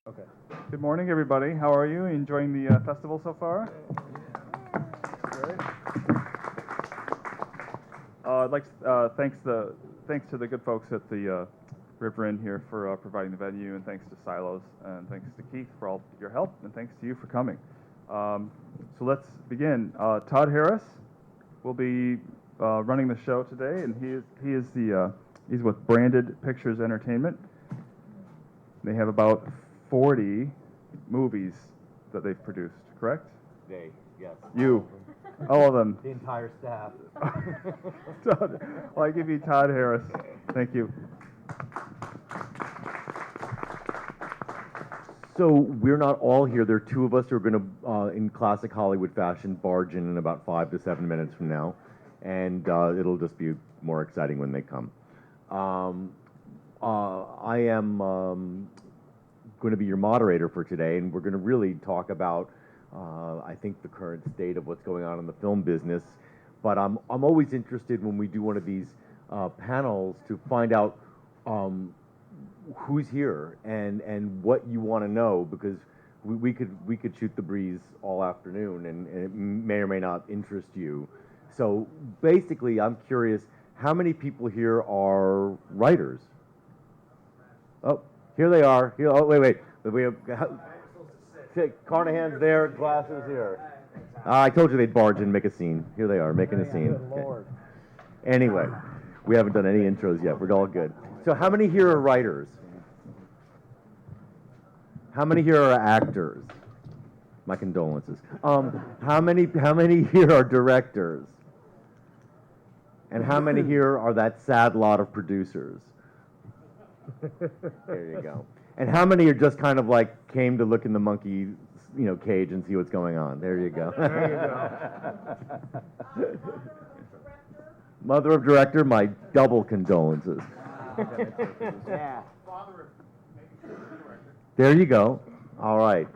Okay. Good morning, everybody. How are you? Enjoying the festival so far? Great. I'd like to, thanks to the good folks at the River Inn here for providing the venue, and thanks to Silos, and thanks to Keith for all your help, and thanks to you for coming. So let's begin. Todd Harris will be running the show today, and he's with Branded Pictures Entertainment. They have about 40 movies that they've produced, correct? They, yes. You. All of them. The entire staff. Todd, well, I give you Todd Harris. Thank you. So we're not all here. There are two of us who are going to, in classic Hollywood fashion, barge in about 5 to 7 minutes from now, and it'll just be more exciting when they come. I am going to be your moderator for today, and we're going to really talk about, I think, the current state of what's going on in the film business. But I'm always interested when we do one of these panels to find out who's here and what you want to know, because we could shoot the breeze all afternoon, and it may or may not interest you. So basically, I'm curious, how many people here are writers? Oh, here they are. Here, oh, wait. We have Carnahan's there, glasses here. I told you they'd barge in and make a scene. Here they are, making a scene. Okay. Anyway, we haven't done any intros yet. We're all good. So how many here are writers? How many here are actors? My condolences. How many here are directors? And how many here are that sad lot of producers? There you go. And how many are just kind of like came to look in the monkey, cage and see what's going on? There you go. There you go. Mother of director, my double condolences. Yeah. There you go. All right.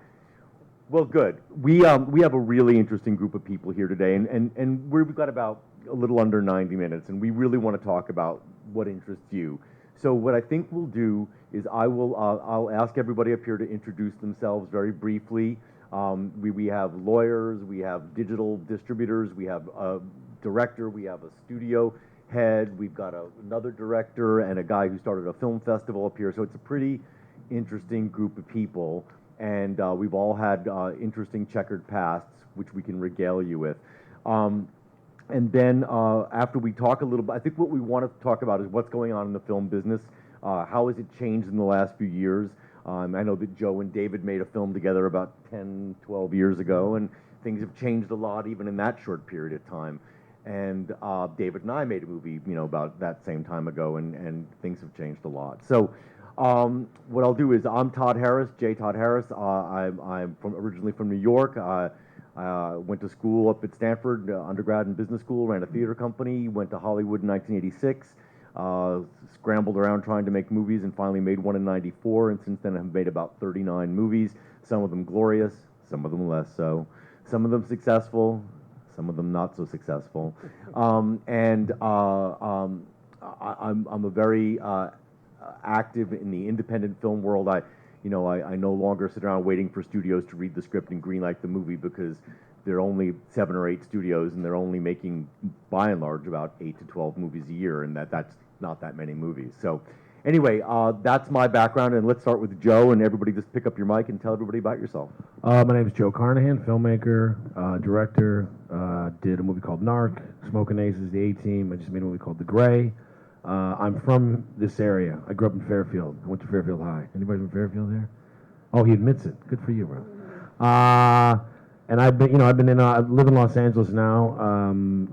Well, good. We have a really interesting group of people here today, and we've got about a little under 90 minutes, and we really want to talk about what interests you. So what I think we'll do is I'll ask everybody up here to introduce themselves very briefly. We have lawyers, we have digital distributors, we have a director, we have a studio head, we've got another director, and a guy who started a film festival up here. So it's a pretty interesting group of people, and we've all had interesting checkered pasts, which we can regale you with. And then after we talk a little bit, I think what we want to talk about is what's going on in the film business. How has it changed in the last few years? I know that Joe and David made a film together about 10, 12 years ago, and things have changed a lot even in that short period of time. And David and I made a movie, about that same time ago, and things have changed a lot. So what I'll do is, I'm Todd Harris, J. Todd Harris. I'm originally from New York. Went to school up at Stanford, undergrad in business school, ran a theater company, went to Hollywood in 1986, scrambled around trying to make movies, and finally made one in 94, and since then I've made about 39 movies, some of them glorious, some of them less so, some of them successful, some of them not so successful. I'm a very active in the independent film world. I no longer sit around waiting for studios to read the script and greenlight the movie, because there are only 7 or 8 studios, and they're only making, by and large, about 8 to 12 movies a year, and that's not that many movies. So anyway, that's my background, and let's start with Joe, and everybody just pick up your mic and tell everybody about yourself. My name is Joe Carnahan, filmmaker, director, did a movie called Narc, Smoking Aces, The A-Team. I just made a movie called The Gray. I'm from this area. I grew up in Fairfield. I went to Fairfield High. Anybody from Fairfield here? Oh, he admits it. Good for you, bro. And I've been, I live in Los Angeles now, and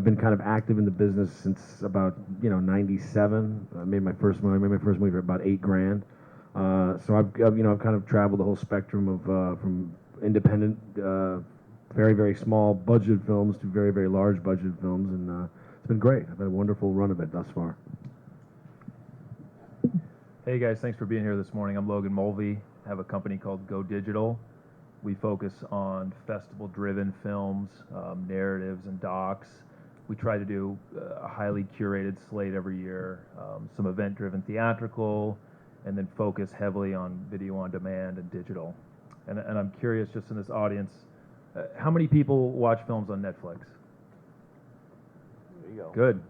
been kind of active in the business since about, 97. I made my first movie. For about $8,000. So I've kind of traveled the whole spectrum of from independent, very very small budget films to very very large budget films, and it's been great. I've had a wonderful run of it thus far. Hey guys, thanks for being here this morning. I'm Logan Mulvey. I have a company called Go Digital. We focus on festival-driven films, narratives, and docs. We try to do a highly curated slate every year, some event-driven theatrical, and then focus heavily on video on demand and digital. And I'm curious, just in this audience, how many people watch films on Netflix? There you go. Good.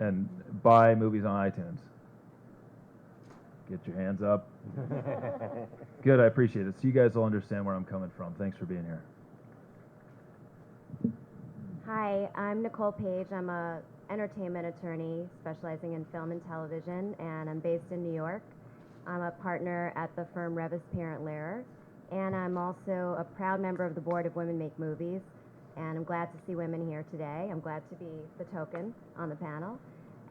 And buy movies on iTunes? Get your hands up. Good, I appreciate it. So you guys will understand where I'm coming from. Thanks for being here. Hi, I'm Nicole Page. I'm a entertainment attorney specializing in film and television, and I'm based in New York. I'm a partner at the firm Revis Parent Lehrer, and I'm also a proud member of the board of Women Make Movies, and I'm glad to see women here today. I'm glad to be the token on the panel.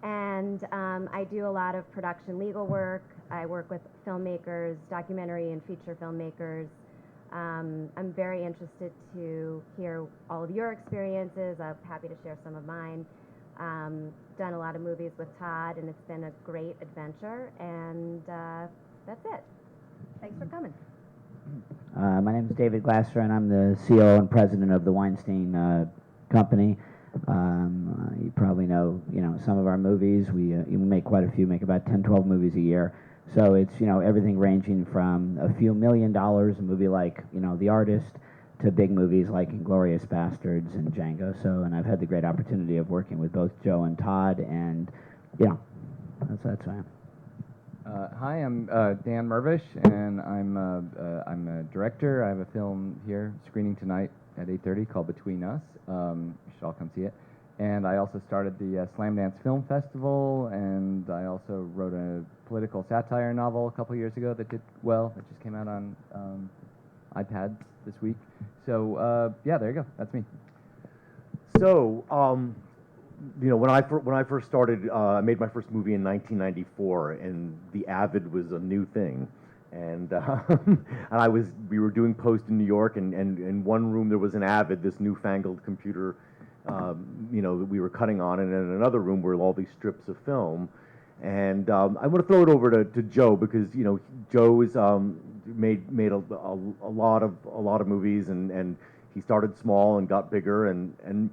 And I do a lot of production legal work. I work with filmmakers, documentary and feature filmmakers. I'm very interested to hear all of your experiences. I'm happy to share some of mine. Done a lot of movies with Todd, and it's been a great adventure. And that's it. Thanks for coming. My name is David Glasser, and I'm the CEO and president of the Weinstein Company. You probably know, some of our movies. We make quite a few, make about 10, 12 movies a year. So it's, everything ranging from a few $1 million, a movie like, The Artist, to big movies like Inglourious Bastards and Django. So, and I've had the great opportunity of working with both Joe and Todd, and, that's who I am. Hi, I'm Dan Mervish, and I'm a director. I have a film here screening tonight at 8:30 called Between Us. You should all come see it. And I also started the Slam Dance Film Festival, and I also wrote a political satire novel a couple years ago that did well. That just came out on iPads this week. So yeah, there you go. That's me. So, when I first started, I made my first movie in 1994, and the Avid was a new thing, and we were doing post in New York, and in one room there was an Avid, this newfangled computer, that we were cutting on, and in another room were all these strips of film, and I want to throw it over to Joe, because Joe is made a lot of movies, and he started small and got bigger, and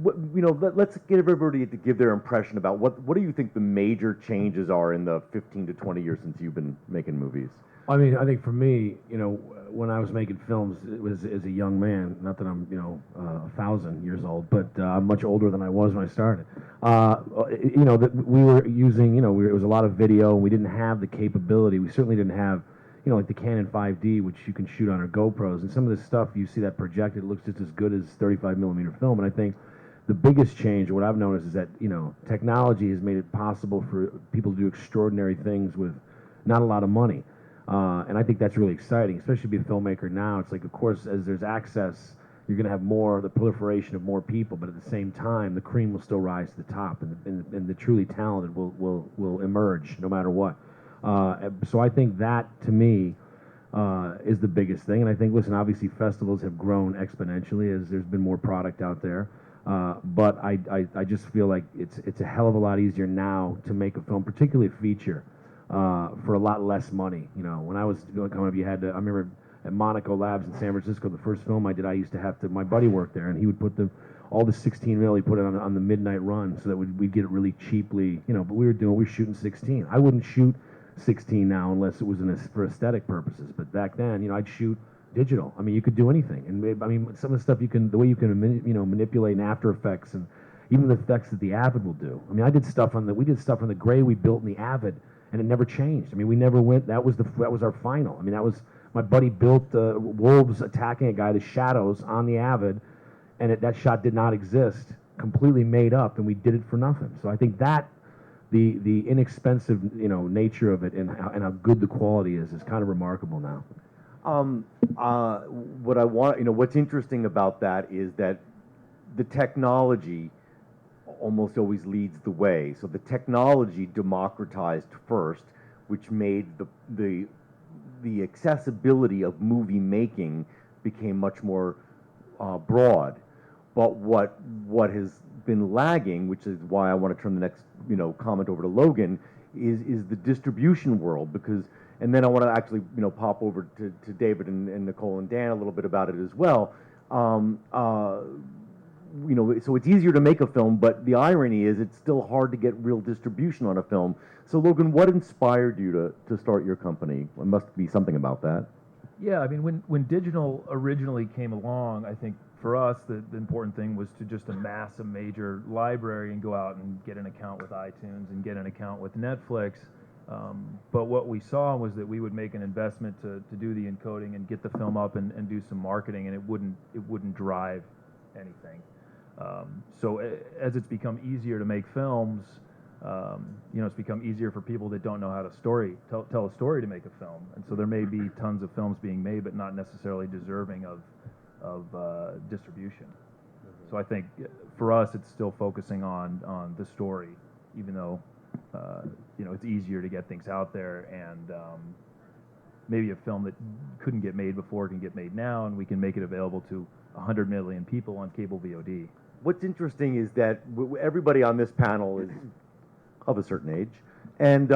let's get everybody to give their impression about what do you think the major changes are in the 15 to 20 years since you've been making movies? I mean, I think for me, when I was making films, it was as a young man. Not that I'm, 1,000 years old, but I'm much older than I was when I started. That we were using, it was a lot of video, and we didn't have the capability. We certainly didn't have, like the Canon 5D, which you can shoot on our GoPros, and some of this stuff you see that projected looks just as good as 35 millimeter film. And I think the biggest change, what I've noticed, is that technology has made it possible for people to do extraordinary things with not a lot of money. And I think that's really exciting, especially to be a filmmaker now. It's like, of course, as there's access, you're going to have the proliferation of more people, but at the same time, the cream will still rise to the top, and the truly talented will emerge no matter what. So I think that, to me, is the biggest thing. And I think, listen, obviously festivals have grown exponentially as there's been more product out there. But I just feel like it's a hell of a lot easier now to make a film, particularly a feature, for a lot less money. When I was coming up, I remember at Monaco Labs in San Francisco, the first film I did, I used to have my buddy worked there, and he would put all the 16 mil, he put it on the midnight run so that we'd get it really cheaply, but we were shooting 16. I wouldn't shoot 16 now unless it was for aesthetic purposes, but back then, I'd shoot digital. I mean, you could do anything, and some of the stuff the way you can manipulate in After Effects, and even the effects that the Avid will do. I mean, we did stuff on the gray we built in the Avid, and it never changed. I mean, we never went. That was our final. I mean, that was my buddy built wolves attacking a guy, the shadows on the Avid, and that shot did not exist, completely made up, and we did it for nothing. So I think that the inexpensive nature of it and how good the quality is kind of remarkable now. What's interesting about that is that the technology almost always leads the way. So the technology democratized first, which made the accessibility of movie making became much more broad. But what has been lagging, which is why I want to turn the next comment over to Logan, is the distribution world, because. And then I want to actually, pop over to David and Nicole and Dan a little bit about it as well. so it's easier to make a film, but the irony is it's still hard to get real distribution on a film. So Logan, what inspired you to start your company? There must be something about that. Yeah, I mean, when digital originally came along, I think for us, the important thing was to just amass a major library and go out and get an account with iTunes and get an account with Netflix. But what we saw was that we would make an investment to do the encoding and get the film up and do some marketing, and it wouldn't drive anything. So as it's become easier to make films, it's become easier for people that don't know how to tell a story to make a film. And so there may be tons of films being made, but not necessarily deserving of distribution. So I think for us, it's still focusing on the story, even though it's easier to get things out there, and maybe a film that couldn't get made before can get made now, and we can make it available to 100 million people on cable VOD. What's interesting is that everybody on this panel is of a certain age, and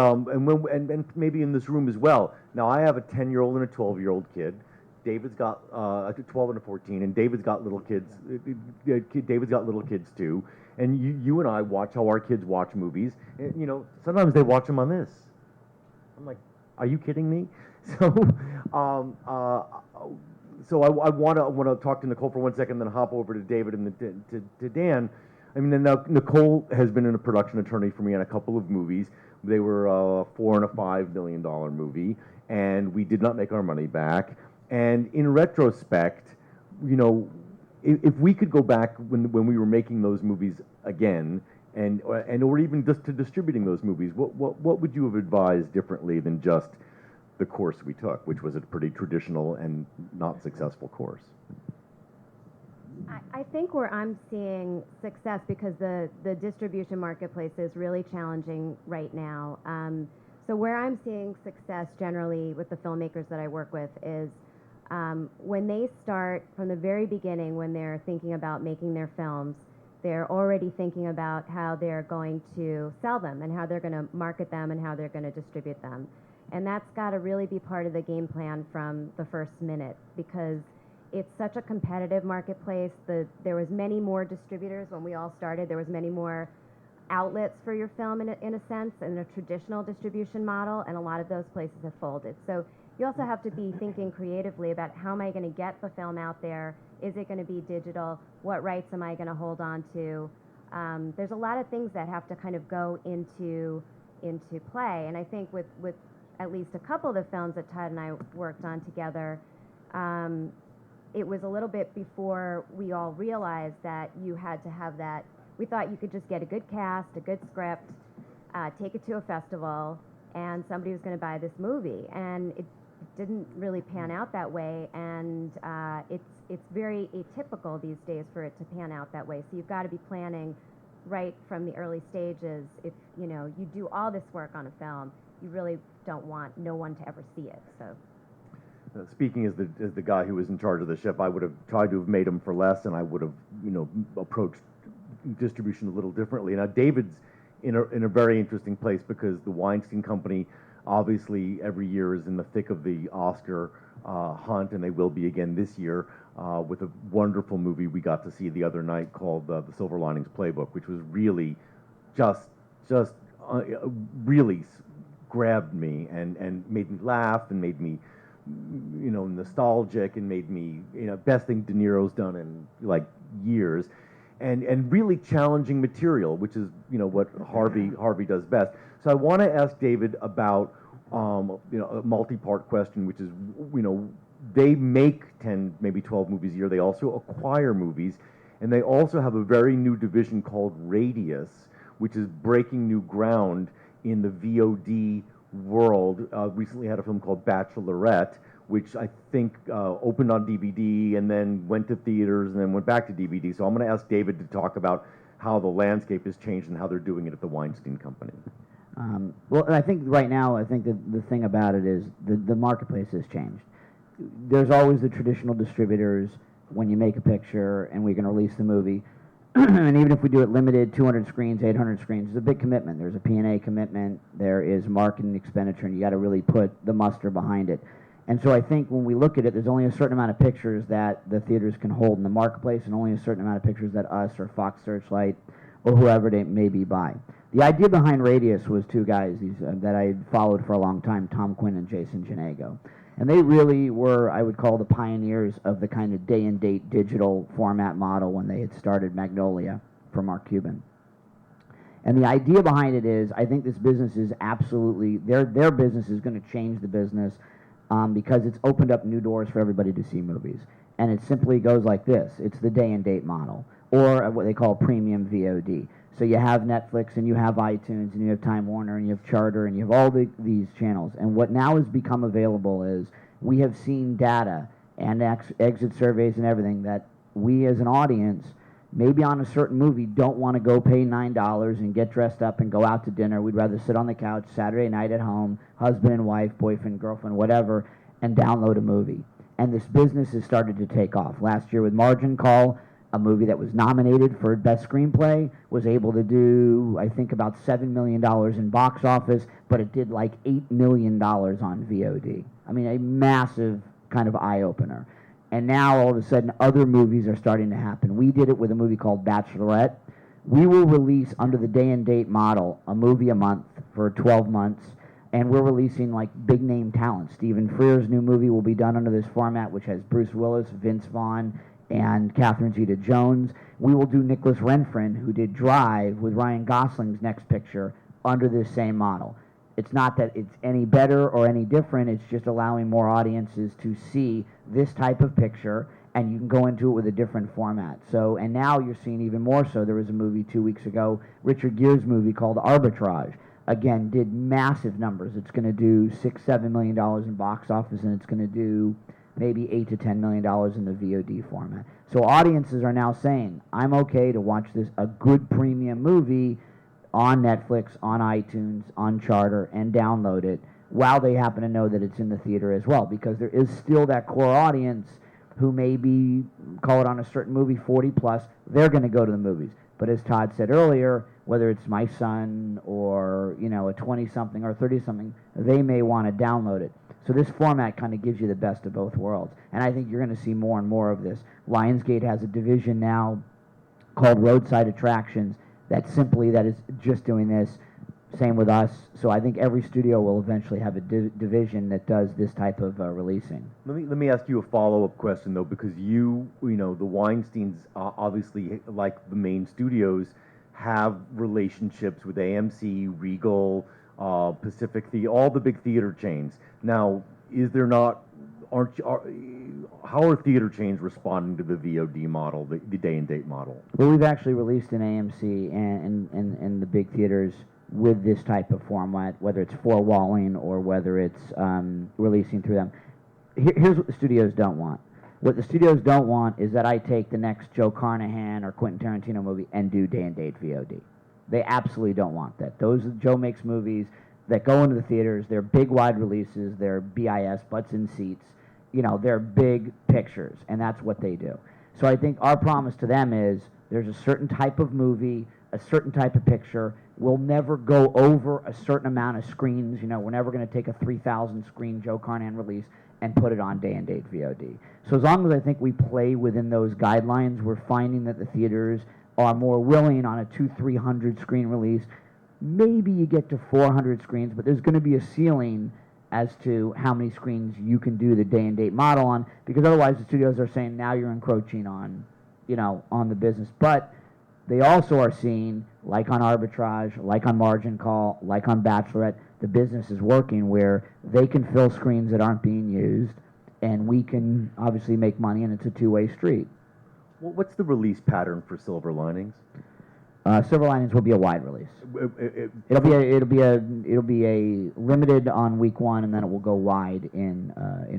maybe in this room as well. Now, I have a 10-year-old and a 12-year-old kid. David's got a 12 and a 14, and David's got little kids. David's got little kids too. And you and I watch how our kids watch movies. And, sometimes they watch them on this. I'm like, are you kidding me? So, I want to talk to Nicole for 1 second, then hop over to David and to Dan. I mean, now Nicole has been a production attorney for me on a couple of movies. They were a $4 and a $5 million movie, and we did not make our money back. And in retrospect, if we could go back when we were making those movies again, or even just to distributing those movies, what would you have advised differently than just the course we took, which was a pretty traditional and not successful course? I think where I'm seeing success, because the distribution marketplace is really challenging right now. So where I'm seeing success generally with the filmmakers that I work with is when they start from the very beginning, when they're thinking about making their films, they're already thinking about how they're going to sell them and how they're going to market them and how they're going to distribute them. And that's got to really be part of the game plan from the first minute, because it's such a competitive marketplace. There was many more distributors when we all started. There was many more outlets for your film in a sense, in a traditional distribution model, and a lot of those places have folded. So you also have to be thinking creatively about, how am I going to get the film out there? Is it going to be digital? What rights am I going to hold on to? There's a lot of things that have to kind of go into play. And I think with at least a couple of the films that Todd and I worked on together, it was a little bit before we all realized that you had to have that. We thought you could just get a good cast, a good script, take it to a festival, and somebody was going to buy this movie. And it didn't really pan out that way, and it's very atypical these days for it to pan out that way. So you've got to be planning right from the early stages. If you do all this work on a film, you really don't want no one to ever see it. So. Speaking as the guy who was in charge of the ship, I would have tried to have made them for less, and I would have approached distribution a little differently. Now David's in a very interesting place, because the Weinstein Company obviously every year is in the thick of the Oscar hunt, and they will be again this year with a wonderful movie we got to see the other night called The Silver Linings Playbook, which was really just really grabbed me and made me laugh and made me nostalgic and made me best thing De Niro's done in like years. And really challenging material, which is what Harvey does best. So I want to ask David about a multi-part question, which is they make 10, maybe 12 movies a year. They also acquire movies, and they also have a very new division called Radius, which is breaking new ground in the VOD world. Recently had a film called Bachelorette, which I think opened on DVD and then went to theaters and then went back to DVD. So I'm going to ask David to talk about how the landscape has changed and how they're doing it at the Weinstein Company. Well, I think right now, the thing about it is the marketplace has changed. There's always the traditional distributors when you make a picture and we can release the movie. And even if we do it limited, 200 screens, 800 screens, it's a big commitment. There's a P&A commitment, there is marketing expenditure, and you got to really put the muster behind it. And so I think when we look at it, there's only a certain amount of pictures that the theaters can hold in the marketplace, and only a certain amount of pictures that us or Fox Searchlight or whoever they may be buy. The idea behind Radius was two guys that I had followed for a long time, Tom Quinn and Jason Janego. And they really were, I would call, the pioneers of the kind of day-and-date digital format model when they had started Magnolia for Mark Cuban. And the idea behind it is, I think this business is absolutely, their business is going to change the business because it's opened up new doors for everybody to see movies. And it simply goes like this. It's the day-and-date model, or what they call premium VOD. So you have Netflix, and you have iTunes, and you have Time Warner, and you have Charter, and you have all these channels. And what now has become available is we have seen data and exit surveys and everything that we as an audience, maybe on a certain movie, don't want to go pay $9 and get dressed up and go out to dinner. We'd rather sit on the couch Saturday night at home, husband and wife, boyfriend, girlfriend, whatever, and download a movie. And this business has started to take off. Last year with Margin Call, a movie that was nominated for Best Screenplay, was able to do, I think, about $7 million in box office, but it did like $8 million on VOD. I mean, a massive kind of eye-opener. And now, all of a sudden, other movies are starting to happen. We did it with a movie called Bachelorette. We will release, under the day-and-date model, a movie a month for 12 months, and we're releasing, like, big-name talent. Stephen Frear's new movie will be done under this format, which has Bruce Willis, Vince Vaughn, and Catherine Zeta-Jones. We will do Nicholas Renfren, who did Drive, with Ryan Gosling's next picture, under this same model. It's not that it's any better or any different, it's just allowing more audiences to see this type of picture, and you can go into it with a different format. So, and now you're seeing even more so. There was a movie 2 weeks ago, Richard Gere's movie called Arbitrage. Again, did massive numbers. It's going to do $6-7 million in box office, and it's going to do maybe $8 to $10 million in the VOD format. So audiences are now saying, I'm okay to watch a good premium movie on Netflix, on iTunes, on Charter, and download it while they happen to know that it's in the theater as well, because there is still that core audience who maybe, call it on a certain movie, 40 plus, they're going to go to the movies. But as Todd said earlier, whether it's my son or, you know, a 20-something or 30-something, they may want to download it. So this format kind of gives you the best of both worlds. And I think you're going to see more and more of this. Lionsgate has a division now called Roadside Attractions that is just doing this. Same with us. So I think every studio will eventually have a division that does this type of releasing. Let me ask you a follow-up question, though, because you know, the Weinsteins, obviously, like the main studios, have relationships with AMC, Regal, Pacific Theater, all the big theater chains. Now, how are theater chains responding to the VOD model, the day-and-date model? Well, we've actually released in AMC and the big theaters with this type of format, whether it's four-walling or whether it's releasing through them. Here's what the studios don't want. What the studios don't want is that I take the next Joe Carnahan or Quentin Tarantino movie and do day-and-date VOD. They absolutely don't want that. Those Joe makes movies that go into the theaters. They're big, wide releases. They're BIS, butts in seats. You know, they're big pictures, and that's what they do. So I think our promise to them is there's a certain type of movie, a certain type of picture. We'll never go over a certain amount of screens. You know, we're never going to take a 3,000 screen Joe Carnahan release and put it on day-and-date VOD. So as long as I think we play within those guidelines, we're finding that the theaters are more willing on a 200-300 screen release. Maybe you get to 400 screens, but there's going to be a ceiling as to how many screens you can do the day-and-date model on, because otherwise the studios are saying now you're encroaching on, you know, on the business. But they also are seeing, like on Arbitrage, like on Margin Call, like on Bachelorette, the business is working where they can fill screens that aren't being used, and we can obviously make money, and it's a two-way street. What's the release pattern for Silver Linings? Silver Linings will be a wide release. It'll be a limited on week one, and then it will go wide in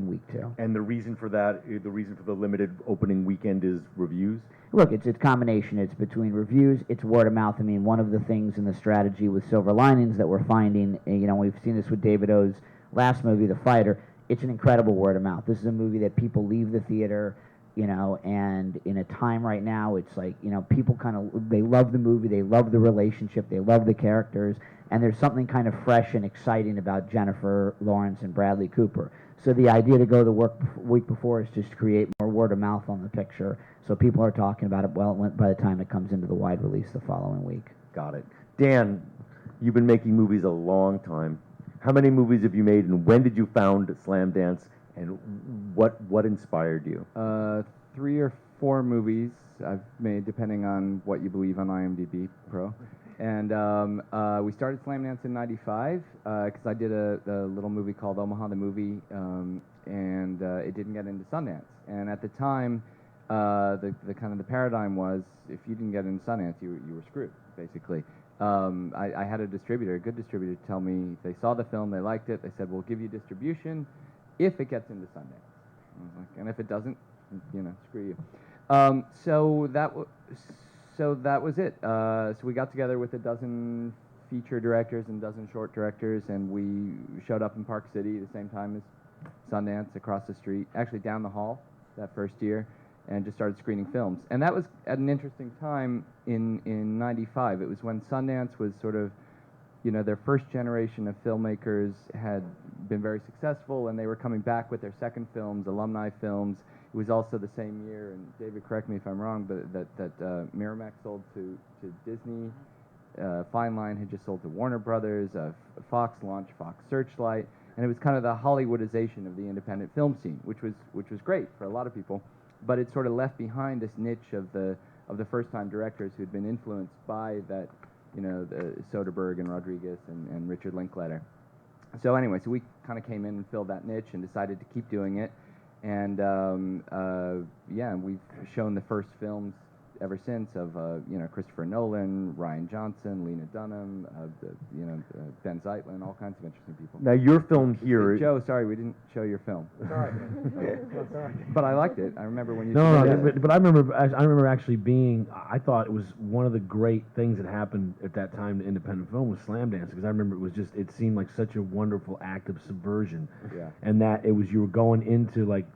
week two. And the reason for that, the reason for the limited opening weekend is reviews? Look, it's a combination. It's between reviews, it's word of mouth. I mean, one of the things in the strategy with Silver Linings that we're finding, you know, we've seen this with David O's last movie, The Fighter, it's an incredible word of mouth. This is a movie that people leave the theater, you know, and in a time right now, it's like, you know, people kind of, they love the movie, they love the relationship, they love the characters, and there's something kind of fresh and exciting about Jennifer Lawrence and Bradley Cooper. So the idea to go the week before is just to create more word of mouth on the picture, so people are talking about it by the time it comes into the wide release the following week. Got it. Dan, you've been making movies a long time. How many movies have you made, and when did you found Slam Dance, and what inspired you? 3 or 4 movies I've made, depending on what you believe on IMDb Pro. And we started Slam Dance in '95 because I did a little movie called Omaha the Movie, and it didn't get into Sundance. And at the time, the kind of the paradigm was if you didn't get into Sundance, you were screwed, basically. I had a distributor, a good distributor, tell me they saw the film, they liked it, they said, we'll give you distribution if it gets into Sundance. I was like, and if it doesn't, screw you. So that was it. So we got together with a dozen feature directors and a dozen short directors, and we showed up in Park City the same time as Sundance, across the street, actually down the hall that first year, and just started screening films. And that was at an interesting time in '95. It was when Sundance was sort of, their first generation of filmmakers had been very successful, and they were coming back with their second films, alumni films. It was also the same year, and David, correct me if I'm wrong, but that Miramax sold to Disney. Fine Line had just sold to Warner Brothers. Fox launched Fox Searchlight, and it was kind of the Hollywoodization of the independent film scene, which was great for a lot of people. But it sort of left behind this niche of the first-time directors who had been influenced by that, the Soderbergh and Rodriguez and Richard Linklater. So anyway, so we kind of came in and filled that niche and decided to keep doing it. And we've shown the first films ever since of Christopher Nolan, Ryan Johnson, Lena Dunham, Ben Zeitlin, all kinds of interesting people. Now your film here, Joe, sorry we didn't show your film. It's all right. But I liked it. I remember when you. But I remember actually being. I thought it was one of the great things that happened at that time to independent film was Slam Dance, because I remember it seemed like such a wonderful act of subversion. Yeah. And that it was you were going into like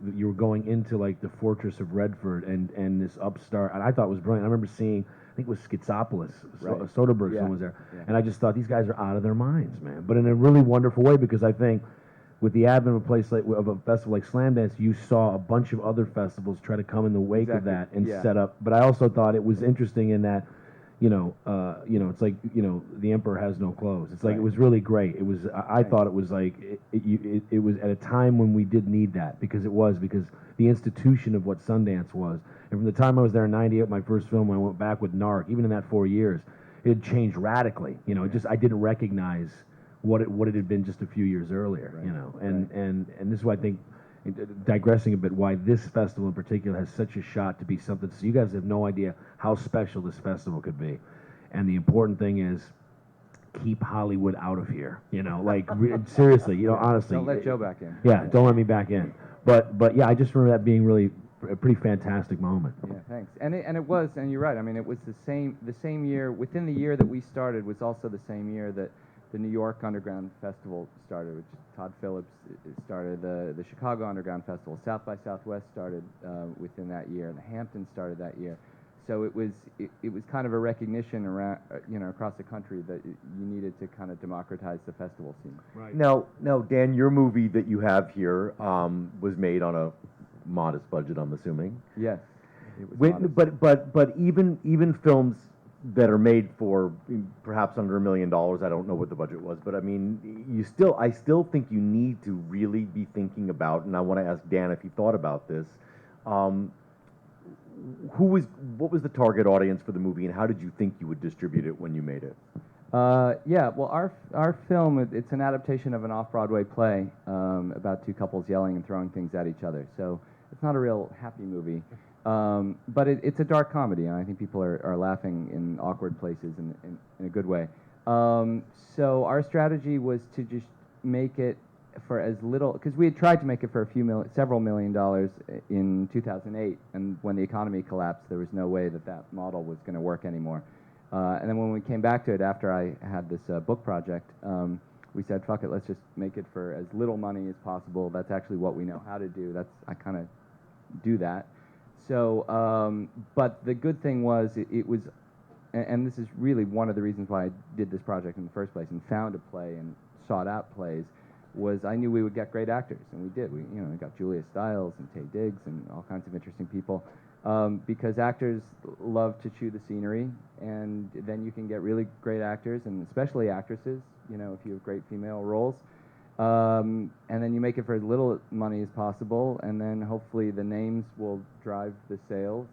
the fortress of Redford and this upstart, and I thought it was brilliant. I remember seeing, I think it was Schizopolis, Right. Soderbergh's Yeah. film was there, Yeah. and I just thought these guys are out of their minds, man. But in a really wonderful way, because I think with the advent of a festival like Slam Dance, you saw a bunch of other festivals try to come in the wake of Exactly. that and Yeah. set up. But I also thought it was interesting in that, it's like the emperor has no clothes. It's like Right. it was really great. It was I thought it was like it was at a time when we did need that, because the institution of what Sundance was. And from the time I was there in '98, my first film, I went back with Narc. Even in that 4 years, it had changed radically. I didn't recognize what it had been just a few years earlier. Right. And this is why I think, digressing a bit, why this festival in particular has such a shot to be something. So you guys have no idea how special this festival could be. And the important thing is, keep Hollywood out of here. Seriously, honestly. Don't let Joe back in. Yeah, don't let me back in. But yeah, I just remember that being really a pretty fantastic moment. Yeah, thanks. And it was, and you're right. I mean, it was the same year. Within the year that we started was also the same year that the New York Underground Festival started, which Todd Phillips started. The Chicago Underground Festival, South by Southwest started within that year. The Hamptons started that year. So it was kind of a recognition around across the country that you needed to kind of democratize the festival scene. Right. now Dan, your movie that you have here was made on a modest budget, I'm assuming. Yes. It was modest. But even films that are made for perhaps under $1 million, I don't know what the budget was, but I mean, I still think you need to really be thinking about, and I want to ask Dan if he thought about this. What was the target audience for the movie, and how did you think you would distribute it when you made it? Yeah, well, our film, it's an adaptation of an off-Broadway play about two couples yelling and throwing things at each other. So it's not a real happy movie, but it's a dark comedy, and I think people are laughing in awkward places in a good way. So our strategy was to just make it for as little, because we had tried to make it for several $1 million in 2008, and when the economy collapsed, there was no way that model was going to work anymore. And then when we came back to it after I had this book project, we said, fuck it, let's just make it for as little money as possible. That's actually what we know how to do. I kind of do that. So, but the good thing was it was, and this is really one of the reasons why I did this project in the first place and found a play and sought out plays, was I knew we would get great actors, and we did. We got Julia Stiles and Taye Diggs and all kinds of interesting people, because actors love to chew the scenery, and then you can get really great actors, and especially actresses, if you have great female roles. And then you make it for as little money as possible, and then hopefully the names will drive the sales.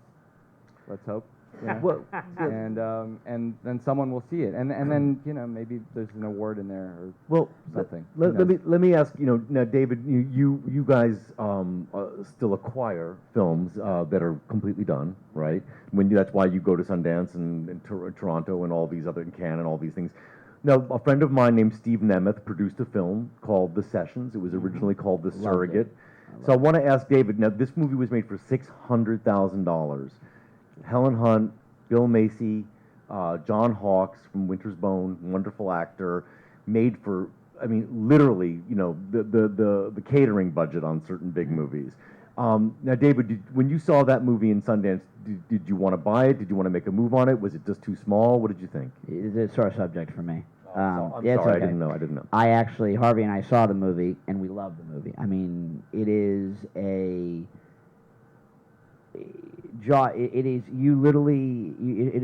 Let's hope. Well, And then someone will see it, and then maybe there's an award in there or well, something. let me ask, now, David, you guys still acquire films that are completely done, right? That's why you go to Sundance and Toronto and all these other, and Cannes and all these things. Now, a friend of mine named Steve Nemeth produced a film called The Sessions. It was originally called The Surrogate. So I want to ask David, now this movie was made for $600,000. Helen Hunt, Bill Macy, John Hawkes from Winter's Bone, wonderful actor, made for, literally, the catering budget on certain big movies. Now, David, when you saw that movie in Sundance, did you want to buy it? Did you want to make a move on it? Was it just too small? What did you think? It's a sore subject for me. I'm yeah, sorry, okay. I didn't know. I actually, Harvey and I saw the movie, and we loved the movie. It is it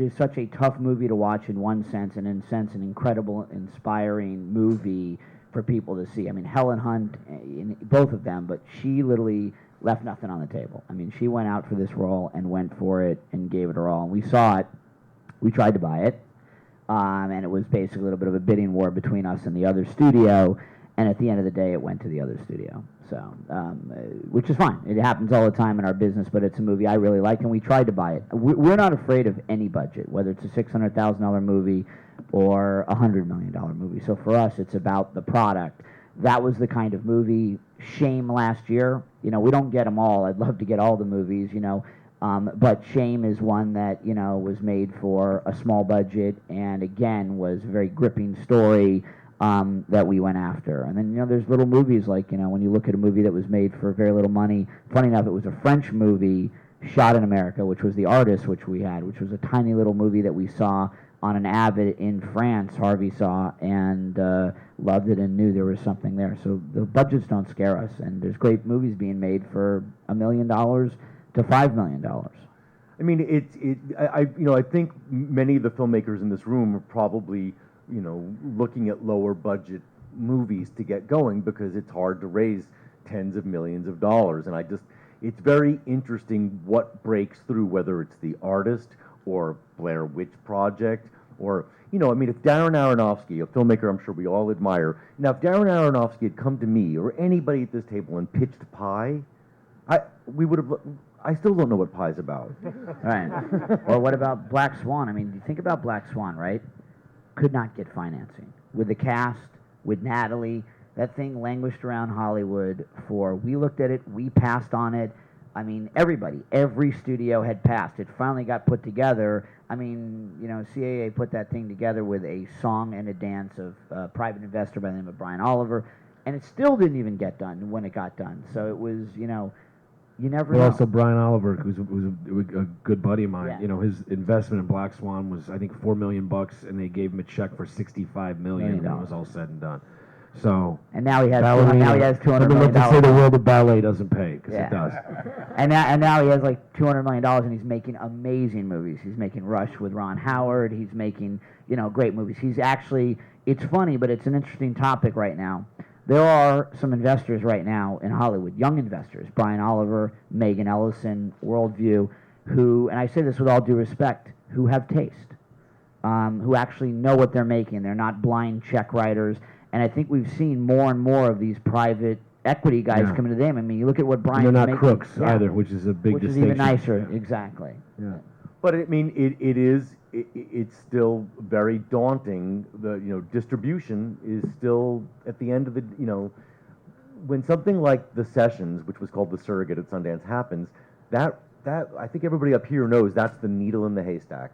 is such a tough movie to watch in one sense, and in sense an incredible, inspiring movie for people to see. Helen Hunt, in both of them, but she literally left nothing on the table. She went out for this role and went for it and gave it her all. And we saw it. We tried to buy it. And it was basically a little bit of a bidding war between us and the other studio, and at the end of the day, it went to the other studio. So, which is fine. It happens all the time in our business, but it's a movie I really like, and we tried to buy it. We're not afraid of any budget, whether it's a $600,000 movie or a $100 million movie. So for us, it's about the product. That was the kind of movie. Shame last year. We don't get them all. I'd love to get all the movies, but Shame is one that, was made for a small budget and, again, was a very gripping story that we went after. And then, there's little movies like, when you look at a movie that was made for very little money. Funny enough, it was a French movie shot in America, which was The Artist, which we had, which was a tiny little movie that we saw on an Avid in France. Harvey saw and loved it and knew there was something there. So the budgets don't scare us, and there's great movies being made for $1 million to $5 million. I think many of the filmmakers in this room are probably, looking at lower budget movies to get going because it's hard to raise tens of millions of dollars. And it's very interesting what breaks through, whether it's The Artist or Blair Witch Project or, if Darren Aronofsky, a filmmaker I'm sure we all admire, now if Darren Aronofsky had come to me or anybody at this table and pitched Pi, I still don't know what Pi's about. Right. Or what about Black Swan? You think about Black Swan, right? Could not get financing. With the cast, with Natalie, that thing languished around Hollywood we looked at it, we passed on it. Every studio had passed. It finally got put together. CAA put that thing together with a song and a dance of a private investor by the name of Brian Oliver, and it still didn't even get done when it got done. So it was, you never know. Also, Brian Oliver, who's a good buddy of mine, his investment in Black Swan was, I think, $4 million, and they gave him a check for $65 million when it was all said and done. So, and now he has $200 million. Let's say the world of ballet doesn't pay, because it does. And now he has like $200 million, and he's making amazing movies. He's making Rush with Ron Howard. He's making great movies. It's funny, but it's an interesting topic right now. There are some investors right now in Hollywood, young investors, Brian Oliver, Megan Ellison, Worldview, who, and I say this with all due respect, who have taste, who actually know what they're making. They're not blind check writers. And I think we've seen more and more of these private equity guys come into the game. You look at what Brian's making. They're not crooks either, which is a big distinction. Which is even nicer, exactly. Yeah. But it's still very daunting. The distribution is still at the end of the when something like The Sessions, which was called The Surrogate at Sundance, happens, that I think everybody up here knows that's the needle in the haystack,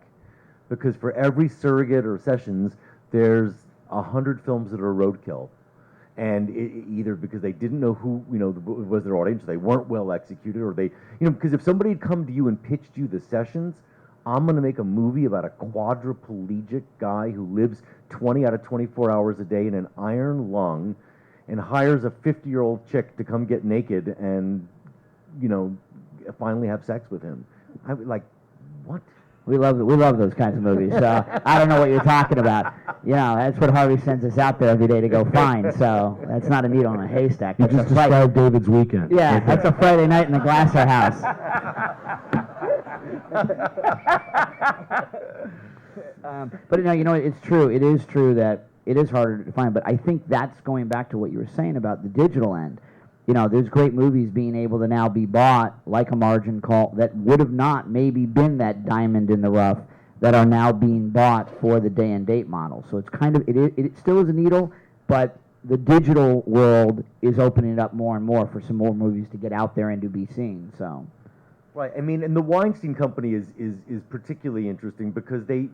because for every Surrogate or Sessions, there's 100 films that are roadkill, and either because they didn't know who was their audience, they weren't well executed, or they because if somebody had come to you and pitched you The Sessions, I'm going to make a movie about a quadriplegic guy who lives 20 out of 24 hours a day in an iron lung, and hires a 50-year-old chick to come get naked and, you know, finally have sex with him. I would like, what? We love those kinds of movies. So I don't know what you're talking about. You know, that's what Harvey sends us out there every day to go find. So that's not a needle in a haystack. You That's just a Friday. described David's weekend. Yeah, that's a Friday night in the Glasser house. But you know, it's true. It is true that it is harder to find. But I think that's going back to what you were saying about the digital end. You know, there's great movies being able to now be bought, like a margin call, that would have not maybe been that diamond in the rough, that are now being bought for the day and date model. So it's kind of, it still is a needle, but the digital world is opening it up more and more for some more movies to get out there and to be seen. So. Right. I mean, and the Weinstein Company is particularly interesting because they,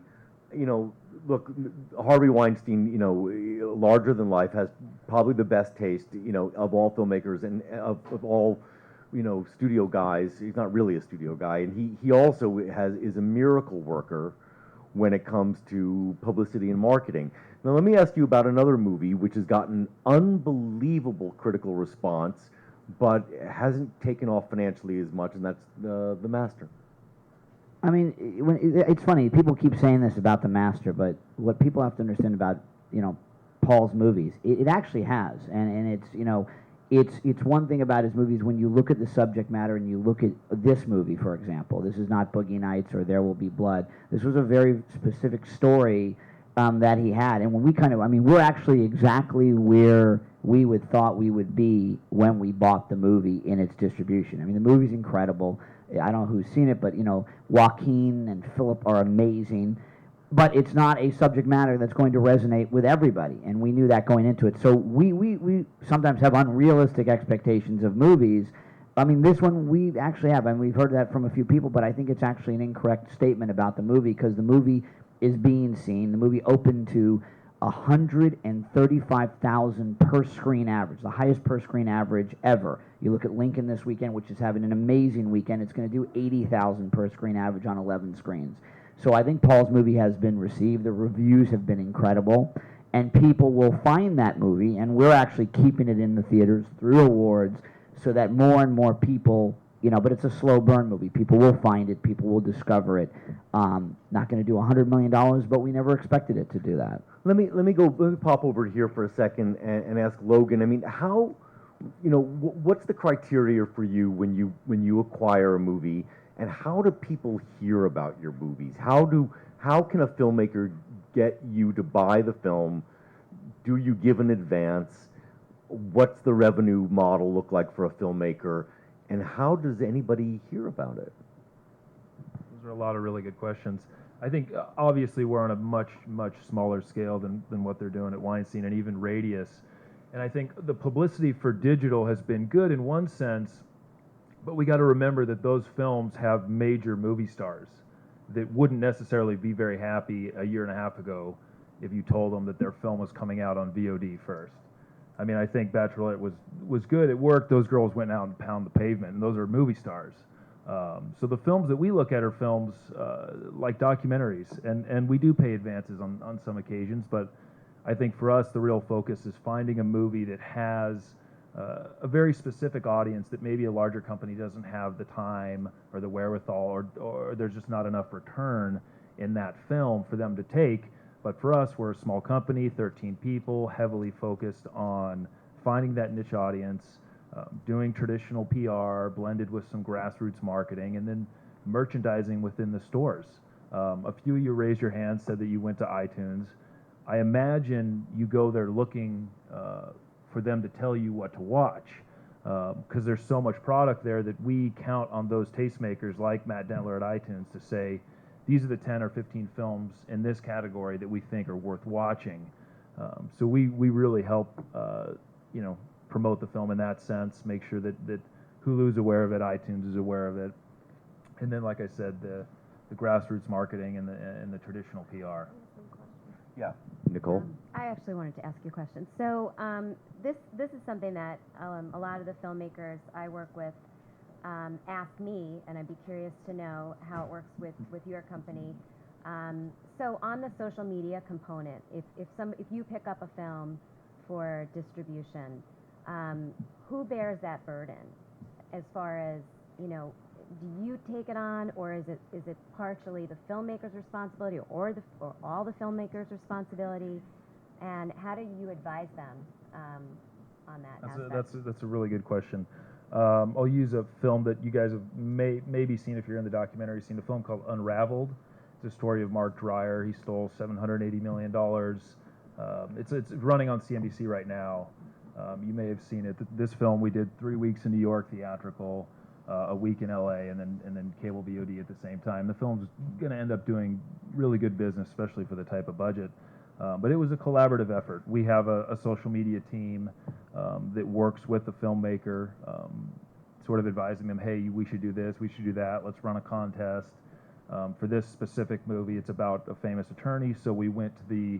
you know, look, Harvey Weinstein, you know, larger than life, has probably the best taste, you know, of all filmmakers and of all, you know, studio guys. He's not really a studio guy, and he also is a miracle worker when it comes to publicity and marketing. Now, let me ask you about another movie which has gotten unbelievable critical response, but hasn't taken off financially as much, and that's The Master. I mean, it's funny. People keep saying this about The Master, but what people have to understand about, you know, Paul's movies, it actually has, and it's, you know, it's one thing about his movies when you look at the subject matter and you look at this movie, for example. This is not Boogie Nights or There Will Be Blood. This was a very specific story that he had, and when we kind of, I mean, we're actually exactly where we would thought we would be when we bought the movie in its distribution. I mean, the movie's incredible. I don't know who's seen it, but, you know, Joaquin and Philip are amazing. But it's not a subject matter that's going to resonate with everybody, and we knew that going into it. So we sometimes have unrealistic expectations of movies. I mean, this one we actually have, and we've heard that from a few people, but I think it's actually an incorrect statement about the movie, because the movie is being seen. The movie opened to 135,000 per screen average, the highest per screen average ever. You look at Lincoln this weekend, which is having an amazing weekend. It's going to do 80,000 per screen average on 11 screens. So I think Paul's movie has been received. The reviews have been incredible, and people will find that movie, and we're actually keeping it in the theaters through awards so that more and more people, you know, but it's a slow burn movie. People will find it. People will discover it. Not going to do $100 million, but we never expected it to do that. Let me pop over here for a second and ask Logan. I mean, how, you know, what's the criteria for you when you acquire a movie, and how do people hear about your movies? How can a filmmaker get you to buy the film? Do you give an advance? What's the revenue model look like for a filmmaker, and how does anybody hear about it? Those are a lot of really good questions. I think obviously we're on a much smaller scale than what they're doing at Weinstein and even Radius. And I think the publicity for digital has been good in one sense, but we got to remember that those films have major movie stars that wouldn't necessarily be very happy a year and a half ago if you told them that their film was coming out on VOD first. I mean, I think Bachelorette was good. It worked. Those girls went out and pounded the pavement, and those are movie stars. So the films that we look at are films like documentaries, and we do pay advances on some occasions, but I think for us the real focus is finding a movie that has a very specific audience that maybe a larger company doesn't have the time or the wherewithal, or there's just not enough return in that film for them to take. But for us, we're a small company, 13 people, heavily focused on finding that niche audience, doing traditional PR blended with some grassroots marketing, and then merchandising within the stores. A few of you raised your hands, said that you went to iTunes. I imagine you go there looking for them to tell you what to watch, because there's so much product there that we count on those tastemakers like Matt Dentler at iTunes to say, these are the 10 or 15 films in this category that we think are worth watching. So we really help, you know, promote the film in that sense, make sure that Hulu's aware of it, iTunes is aware of it, and then, like I said, the grassroots marketing and the traditional PR. Yeah, Nicole. I actually wanted to ask you a question. So this is something that a lot of the filmmakers I work with ask me, and I'd be curious to know how it works with your company. So on the social media component, if you pick up a film for distribution, who bears that burden as far as, you know, do you take it on, or is it partially the filmmaker's responsibility, or all the filmmakers' responsibility, and how do you advise them on that aspect? That's a really good question. I'll use a film that you guys have maybe seen if you're in the documentary, seen a film called Unraveled. It's a story of Mark Dreyer. He stole $780 million. It's running on CNBC right now. You may have seen it. This film, we did 3 weeks in New York theatrical, a week in LA, and then cable VOD at the same time. The film's going to end up doing really good business, especially for the type of budget. But it was a collaborative effort. We have a social media team that works with the filmmaker, sort of advising them, hey, we should do this, we should do that, let's run a contest. For this specific movie, it's about a famous attorney, so we went to the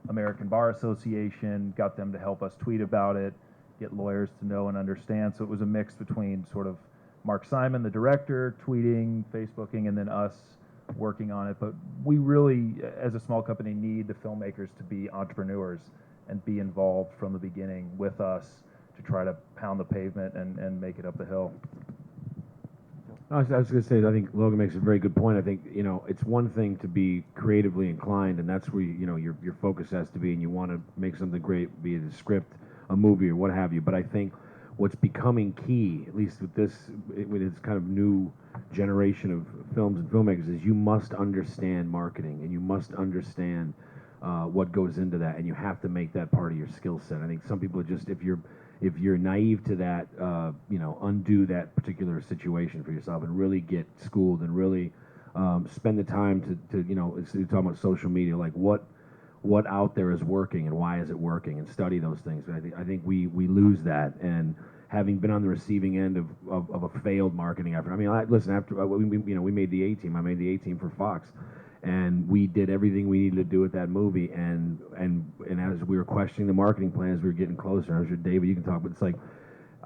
American Bar Association, got them to help us tweet about it, get lawyers to know and understand. So it was a mix between sort of Mark Simon, the director, tweeting, Facebooking, and then us working on it. But we really, as a small company, need the filmmakers to be entrepreneurs and be involved from the beginning with us to try to pound the pavement and make it up the hill. I was going to say, I think Logan makes a very good point. I think, you know, it's one thing to be creatively inclined, and that's where, you know, your focus has to be, and you want to make something great, be it a script, a movie, or what have you. But I think what's becoming key, at least with this kind of new generation of films and filmmakers, is you must understand marketing, and you must understand what goes into that, and you have to make that part of your skill set. I think some people are just, if you're naive to that, you know, undo that particular situation for yourself and really get schooled and really spend the time to you know, you're talking about social media, like what out there is working and why is it working, and study those things. But I think we lose that, and having been on the receiving end of a failed marketing effort. I mean, listen, after we made the A-Team. I made the A-Team for Fox, and we did everything we needed to do with that movie. And as we were questioning the marketing plans, we were getting closer. I was sure, David, you can talk, but it's like,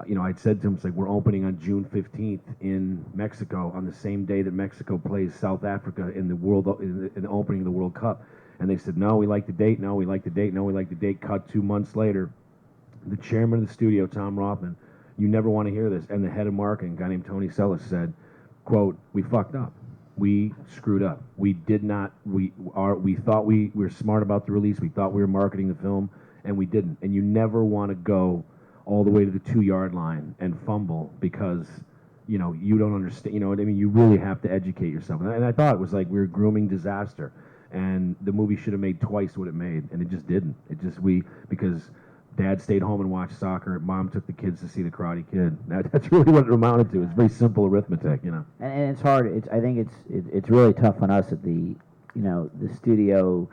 you know, I'd said to him, it's like, we're opening on June 15th in Mexico, on the same day that Mexico plays South Africa in the opening of the World Cup. And they said, no, we like the date. No, we like the date. No, we like the date. Cut 2 months later, the chairman of the studio, Tom Rothman, you never want to hear this, and the head of marketing, a guy named Tony Sellis, said, quote, we fucked up. We screwed up. We did not, we thought we were smart about the release. We thought we were marketing the film, and we didn't. And you never want to go all the way to the 2-yard line and fumble because, you know, you don't understand, you know what I mean? You really have to educate yourself. And I thought it was like we were grooming disaster. And the movie should have made twice what it made, and it just didn't. Because Dad stayed home and watched soccer, Mom took the kids to see The Karate Kid. That's really what it amounted to. It's very simple arithmetic, you know. And it's hard. I think it's really tough on us at the, you know, the studio,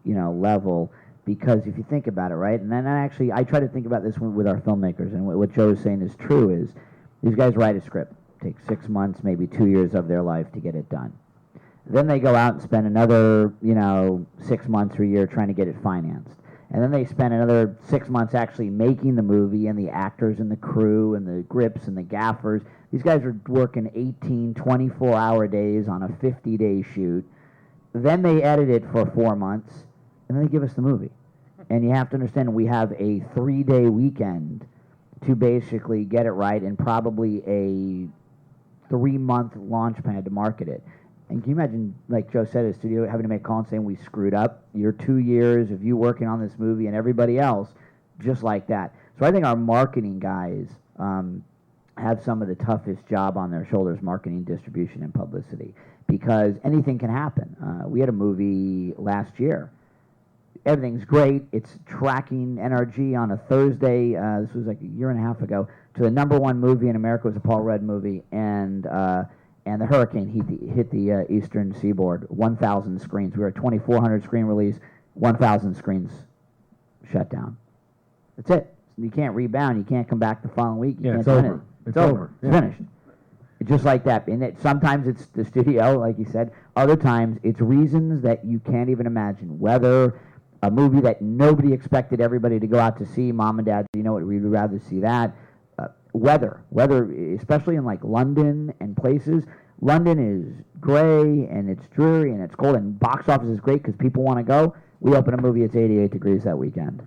you know, level, because if you think about it, right? And then I try to think about this with our filmmakers, and what Joe is saying is true. Is these guys write a script, take 6 months, maybe 2 years of their life to get it done. Then they go out and spend another, you know, 6 months or a year trying to get it financed. And then they spend another 6 months actually making the movie, and the actors and the crew and the grips and the gaffers. These guys are working 18, 24-hour days on a 50-day shoot. Then they edit it for 4 months, and then they give us the movie. And you have to understand, we have a 3-day weekend to basically get it right, and probably a 3-month launch pad to market it. And can you imagine, like Joe said, a studio having to make a call and saying, we screwed up. Your 2 years of you working on this movie and everybody else, just like that. So I think our marketing guys have some of the toughest job on their shoulders, marketing, distribution, and publicity, because anything can happen. We had a movie last year. Everything's great. It's tracking NRG on a Thursday. This was like a year and a half ago. To the #1 movie in America was a Paul Rudd movie, and the hurricane hit the eastern seaboard. 1,000 screens. We were at 2,400 screen release. 1,000 screens shut down. That's it. You can't rebound. You can't come back the following week. You can't it's over. It's over. It's finished. It's just like that. And sometimes it's the studio, like you said. Other times it's reasons that you can't even imagine. Whether a movie that nobody expected everybody to go out to see, mom and dad, you know what, we'd rather see that. Weather, especially in like London and places. London is gray and it's dreary and it's cold, and box office is great because people want to go. We open a movie, it's 88 degrees that weekend.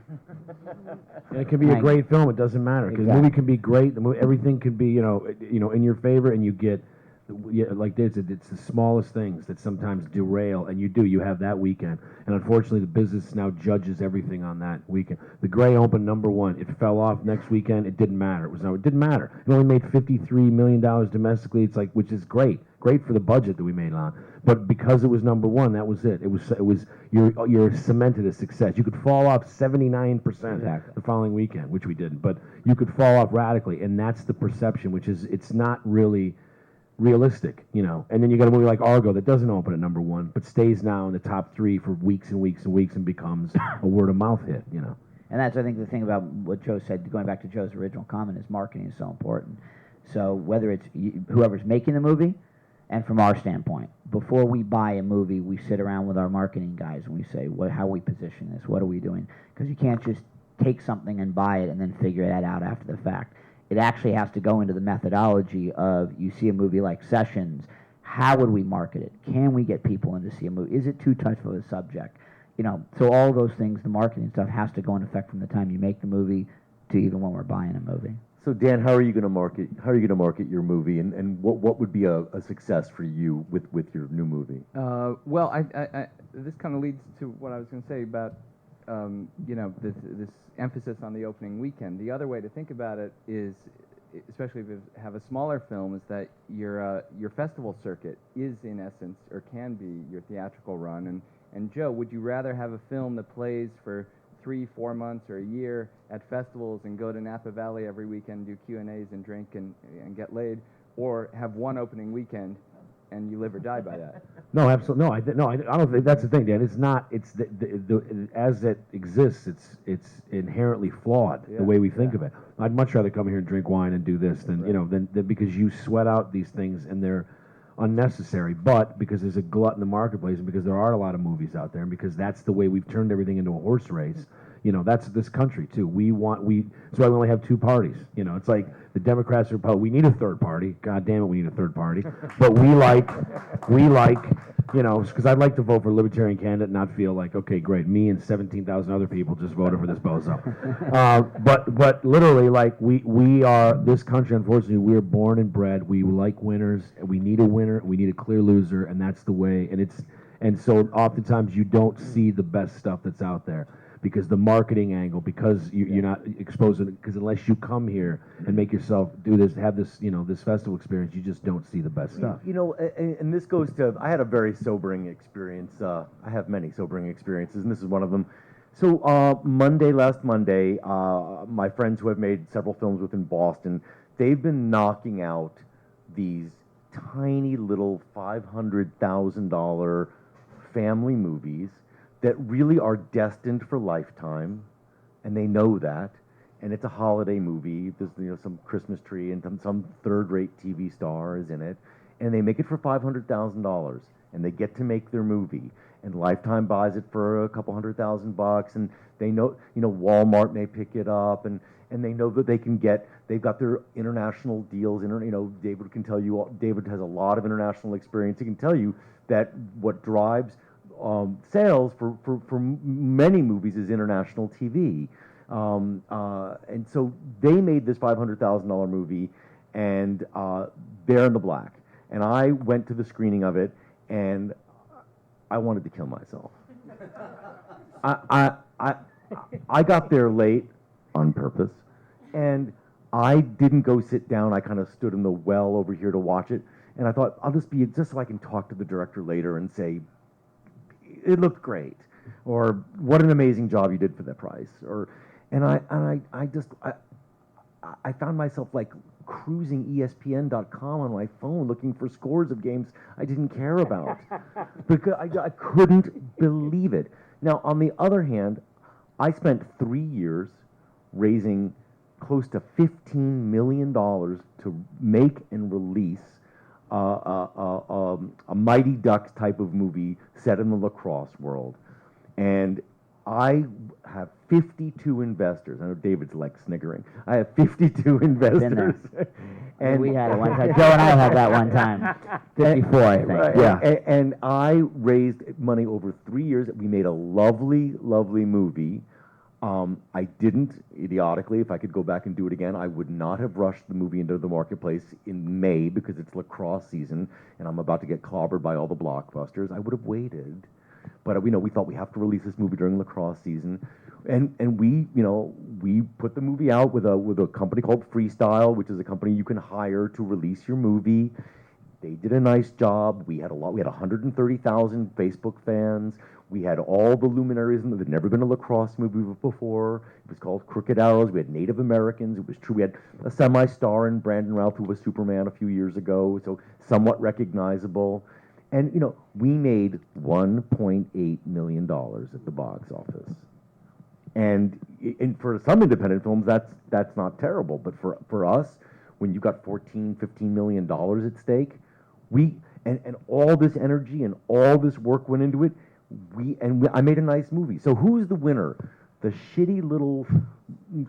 And it can be a Thank great film. It doesn't matter because the movie can be great. The movie, everything can be, in your favor, and you get, like they said, it's the smallest things that sometimes derail, and you have that weekend. And unfortunately, the business now judges everything on that weekend. The Gray opened #1. It fell off next weekend. It didn't matter. It didn't matter. It only made $53 million domestically. It's like, which is great for the budget that we made on. But because it was #1, that was it. It was you're cemented as success. You could fall off 79% the following weekend, which we didn't. But you could fall off radically, and that's the perception, which is it's not really realistic, And then you got a movie like Argo that doesn't open at #1, but stays now in the top 3 for weeks and weeks and weeks and becomes a word of mouth hit, And that's, I think, the thing about what Joe said, going back to Joe's original comment, is marketing is so important. So whether it's whoever's making the movie, and from our standpoint, before we buy a movie, we sit around with our marketing guys and we say, how are we positioning this? What are we doing? Because you can't just take something and buy it and then figure that out after the fact. It actually has to go into the methodology of, you see a movie like Sessions, how would we market it? Can we get people in to see a movie? Is it too tough of a subject? So all those things, the marketing stuff has to go in effect from the time you make the movie to even when we're buying a movie. So Dan, how are you going to market? How are you going to market your movie, and what would be a success for you with your new movie? Well, I this kind of leads to what I was going to say about this emphasis on the opening weekend. The other way to think about it is, especially if you have a smaller film, is that your festival circuit is in essence, or can be, your theatrical run. And Joe, would you rather have a film that plays for 3-4 months or a year at festivals and go to Napa Valley every weekend, do Q&As and drink and get laid, or have one opening weekend and you live or die by that? No, absolutely. I don't think that's the thing, Dan. It's not. It's as it exists. It's inherently flawed the way we think of it. I'd much rather come here and drink wine and do this than than because you sweat out these things and they're unnecessary. But because there's a glut in the marketplace, and because there are a lot of movies out there, and because that's the way we've turned everything into a horse race. That's this country too. That's why we only have 2 parties. It's like the Democrats and Republicans. We need a third party. God damn it, we need a third party. But we like, because I'd like to vote for a libertarian candidate and not feel like, okay, great, me and 17,000 other people just voted for this bozo. But literally, like we are this country. Unfortunately, we are born and bred. We like winners. And we need a winner. We need a clear loser, and that's the way. And so oftentimes you don't see the best stuff that's out there. Because the marketing angle, because you're not exposed, because unless you come here and make yourself do this, have this, this festival experience, you just don't see the best stuff. And this goes to, I had a very sobering experience. I have many sobering experiences, and this is one of them. So last Monday, my friends who have made several films within Boston, they've been knocking out these tiny little $500,000 family movies that really are destined for Lifetime, and they know that. And it's a holiday movie. There's some Christmas tree and some third-rate TV star is in it, and they make it for $500,000, and they get to make their movie. And Lifetime buys it for a couple $100,000, and they know, Walmart may pick it up, and they know that they've got their international deals. David can tell you. David has a lot of international experience. He can tell you that what drives sales for many movies is international TV, and so they made this $500,000 movie, and they're in the black. And I went to the screening of it, and I wanted to kill myself. I got there late on purpose, and I didn't go sit down. I kind of stood in the well over here to watch it, and I thought I'll just so I can talk to the director later and say, it looked great, or what an amazing job you did for that price, and I found myself like cruising ESPN.com on my phone looking for scores of games I didn't care about because I couldn't believe it. Now, on the other hand, I spent 3 years raising close to $15 million to make and release a Mighty Ducks type of movie set in the lacrosse world. And I have 52 investors. I know David's like sniggering. I have 52 investors. And we had it one time. Joe and I had that one time. 54, I think. Right. Yeah. And I raised money over 3 years. We made a lovely, lovely movie. I didn't, idiotically. If I could go back and do it again, I would not have rushed the movie into the marketplace in May because it's lacrosse season and I'm about to get clobbered by all the blockbusters. I would have waited. But we thought we have to release this movie during lacrosse season. And we put the movie out with a company called Freestyle, which is a company you can hire to release your movie. They did a nice job. We had 130,000 Facebook fans. We had all the luminaries, and there'd never been a lacrosse movie before. It was called Crooked Arrows. We had Native Americans. It was true. We had a semi-star in Brandon Routh, who was Superman a few years ago, so somewhat recognizable. And we made $1.8 million at the box office. And for some independent films, that's not terrible. But for us, when you got $14, $15 million at stake, and all this energy and all this work went into it. I made a nice movie. So who's the winner? The shitty little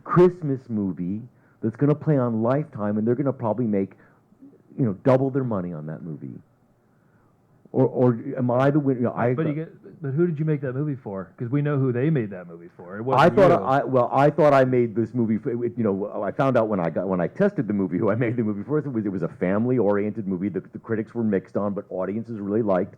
Christmas movie that's going to play on Lifetime, and they're going to probably make, double their money on that movie. Or am I the winner? But who did you make that movie for? Because we know who they made that movie for. It I wasn't thought I thought I made this movie. I found out when I tested the movie who I made the movie for. It was a family-oriented movie. The critics were mixed on, but audiences really liked.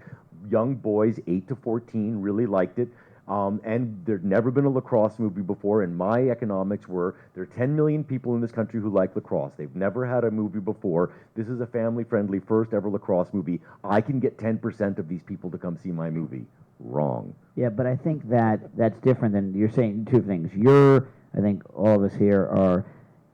Young boys, 8 to 14, really liked it. And there'd never been a lacrosse movie before, and my economics were, there are 10 million people in this country who like lacrosse. They've never had a movie before. This is a family-friendly, first-ever lacrosse movie. I can get 10% of these people to come see my movie. Wrong. Yeah, but I think that's different than, you're saying two things. I think all of us here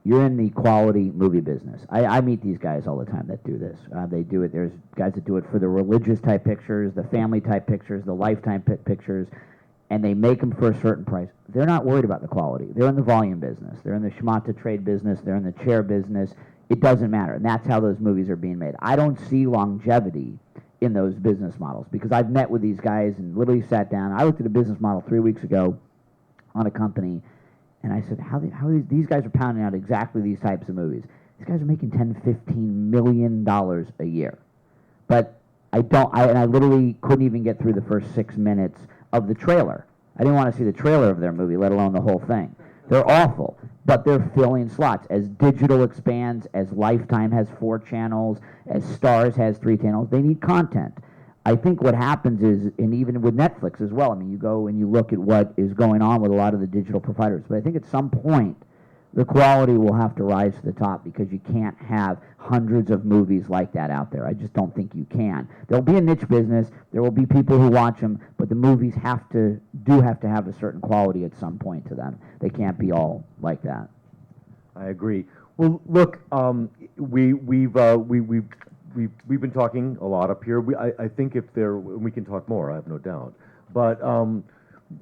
you're in the quality movie business. I meet these guys all the time that do this. They do it. There's guys that do it for the religious type pictures, the family type pictures, the Lifetime pictures, and they make them for a certain price. They're not worried about the quality. They're in the volume business. They're in the schmata trade business. They're in the chair business. It doesn't matter. And that's how those movies are being made. I don't see longevity in those business models because I've met with these guys and literally sat down. I looked at a business model 3 weeks ago on a company, and I said, how these guys are pounding out exactly these types of movies. These guys are making $10, $15 million a year. But I literally couldn't even get through the first 6 minutes of the trailer. I didn't want to see the trailer of their movie, let alone the whole thing. They're awful, but they're filling slots. As digital expands, as Lifetime has 4 channels, as Starz has 3 channels, they need content. I think what happens is, and even with Netflix as well, I mean, you go and you look at what is going on with a lot of the digital providers, but I think at some point, the quality will have to rise to the top because you can't have hundreds of movies like that out there. I just don't think you can. There'll be a niche business. There will be people who watch them, but the movies have to have a certain quality at some point to them. They can't be all like that. I agree. Well, look, we've been talking a lot up here. I think we can talk more. I have no doubt. But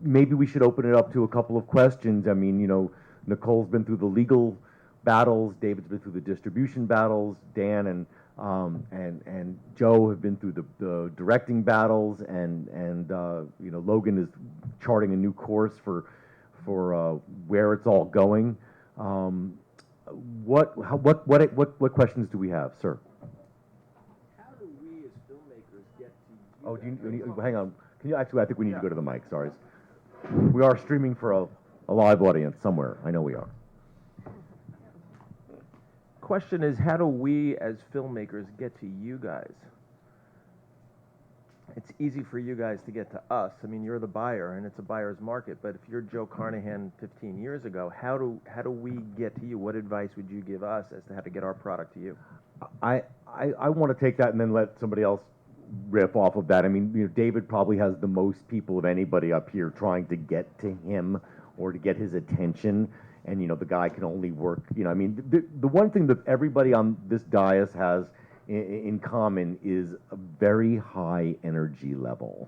maybe we should open it up to a couple of questions. I mean, Nicole's been through the legal battles. David's been through the distribution battles. Dan and Joe have been through the directing battles, and Logan is charting a new course for where it's all going. What questions do we have, sir? How do we as filmmakers get to Oh, hang on. I think we need to go to the mic. Sorry. We are streaming for a live audience somewhere. I know we are. Question is, how do we as filmmakers get to you guys? It's easy for you guys to get to us. I mean, you're the buyer, and it's a buyer's market. But if you're Joe Carnahan 15 years ago, how do we get to you? What advice would you give us as to how to get our product to you? I want to take that and then let somebody else riff off of that. I mean, David probably has the most people of anybody up here trying to get to him or to get his attention, and the guy can only work. I mean, the one thing that everybody on this dais has in common is a very high energy level.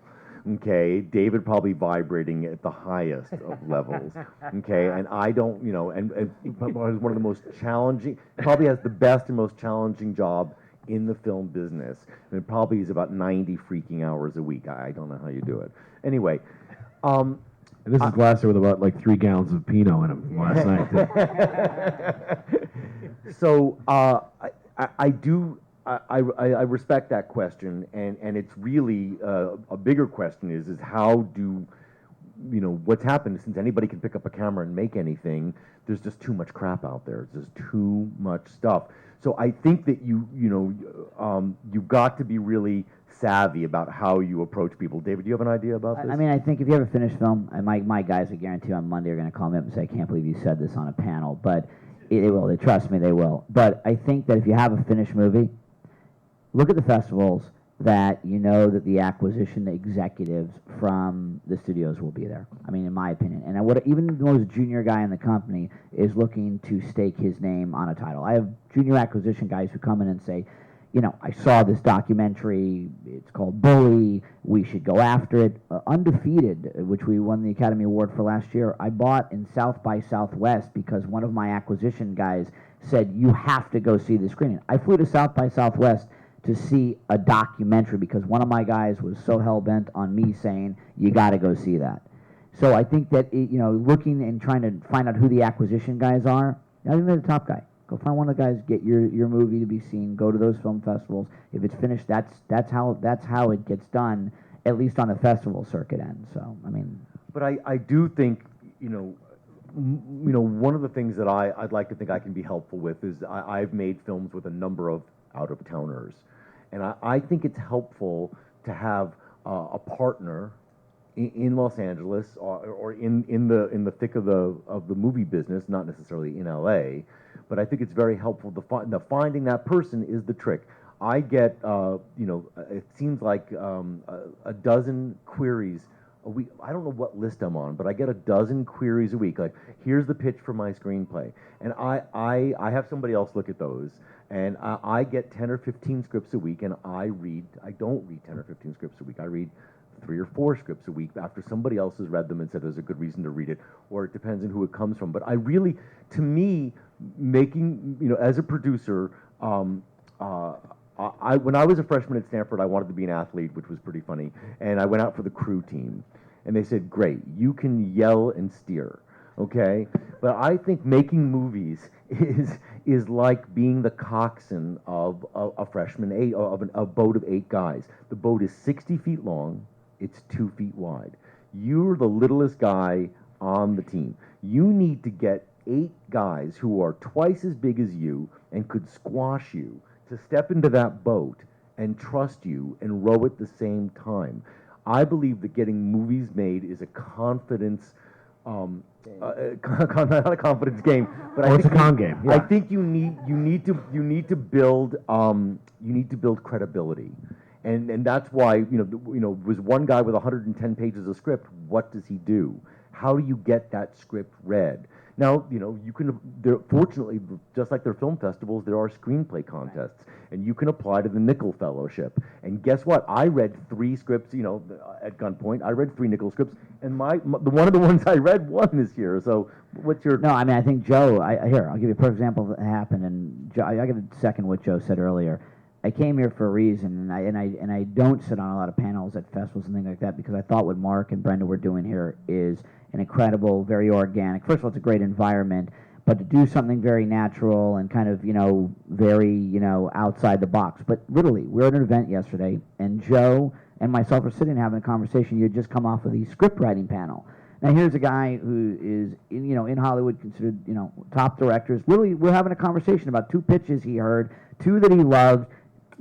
Okay, David probably vibrating at the highest of levels. Okay, and I don't, and one of the most challenging, probably has the best and most challenging job in the film business. And it probably is about 90 freaking hours a week. I don't know how you do it. Anyway. And this is Glasser with about 3 gallons of Pinot in him last night. So I respect that question, and it's really a bigger question is how do what's happened since anybody can pick up a camera and make anything, there's just too much crap out there. There's too much stuff. So I think that you've got to be really savvy about how you approach people. David, do you have an idea about this? I mean, I think if you have a finished film, and my guys, I guarantee you on Monday are going to call me up and say, I can't believe you said this on a panel, but they will. They trust me, they will. But I think that if you have a finished movie, look at the festivals that you know that the acquisition executives from the studios will be there. I mean, in my opinion. And even the most junior guy in the company is looking to stake his name on a title. I have junior acquisition guys who come in and say, I saw this documentary, it's called Bully, we should go after it. Undefeated, which we won the Academy Award for last year, I bought in South by Southwest because one of my acquisition guys said, you have to go see the screening. I flew to South by Southwest to see a documentary because one of my guys was so hell-bent on me saying, you got to go see that. So I think that, looking and trying to find out who the acquisition guys are, not even the top guy. Go find one of the guys, get your movie to be seen, go to those film festivals. If it's finished, that's how it gets done, at least on the festival circuit end. So, I mean. But I do think, one of the things that I'd like to think I can be helpful with is I've made films with a number of out-of-towners. And I think it's helpful to have a partner in Los Angeles or in the thick of the movie business, not necessarily in LA, but I think it's very helpful to finding that person is the trick. I get it seems like a dozen queries a week. I don't know what list I'm on, but I get a dozen queries a week. Like, here's the pitch for my screenplay, and I have somebody else look at those. And I get 10 or 15 scripts a week, and I don't read 10 or 15 scripts a week. I read 3 or 4 scripts a week after somebody else has read them and said there's a good reason to read it, or it depends on who it comes from. But I really, to me, making, as a producer, when I was a freshman at Stanford, I wanted to be an athlete, which was pretty funny. And I went out for the crew team. And they said, great, you can yell and steer. Okay, but I think making movies is like being the coxswain of a freshman of a boat of 8 guys. The boat is 60 feet long, it's 2 feet wide. You're the littlest guy on the team. You need to get 8 guys who are twice as big as you and could squash you to step into that boat and trust you and row at the same time. I believe that getting movies made is a confidence. Not a confidence game, but it's a con game. Yeah. I think you need to build credibility, and that's why was one guy with 110 pages of script. What does he do? How do you get that script read? Now, you can, fortunately, just like there are film festivals, there are screenplay contests, and you can apply to the Nickel Fellowship. And guess what? I read 3 scripts, at gunpoint. I read 3 Nickel scripts, and one of the ones I read won this year. So what's your... No, I mean, I think Joe, I'll give you a perfect example that happened, and Joe, I got to second what Joe said earlier. I came here for a reason, and I don't sit on a lot of panels at festivals and things like that because I thought what Mark and Brenda were doing here is an incredible, very organic. First of all, it's a great environment, but to do something very natural and kind of, very, outside the box. But literally, we were at an event yesterday, and Joe and myself are sitting having a conversation. You had just come off of the script writing panel. Now, here's a guy who is, in Hollywood considered, top directors. Literally, we're having a conversation about 2 pitches he heard, 2 that he loved.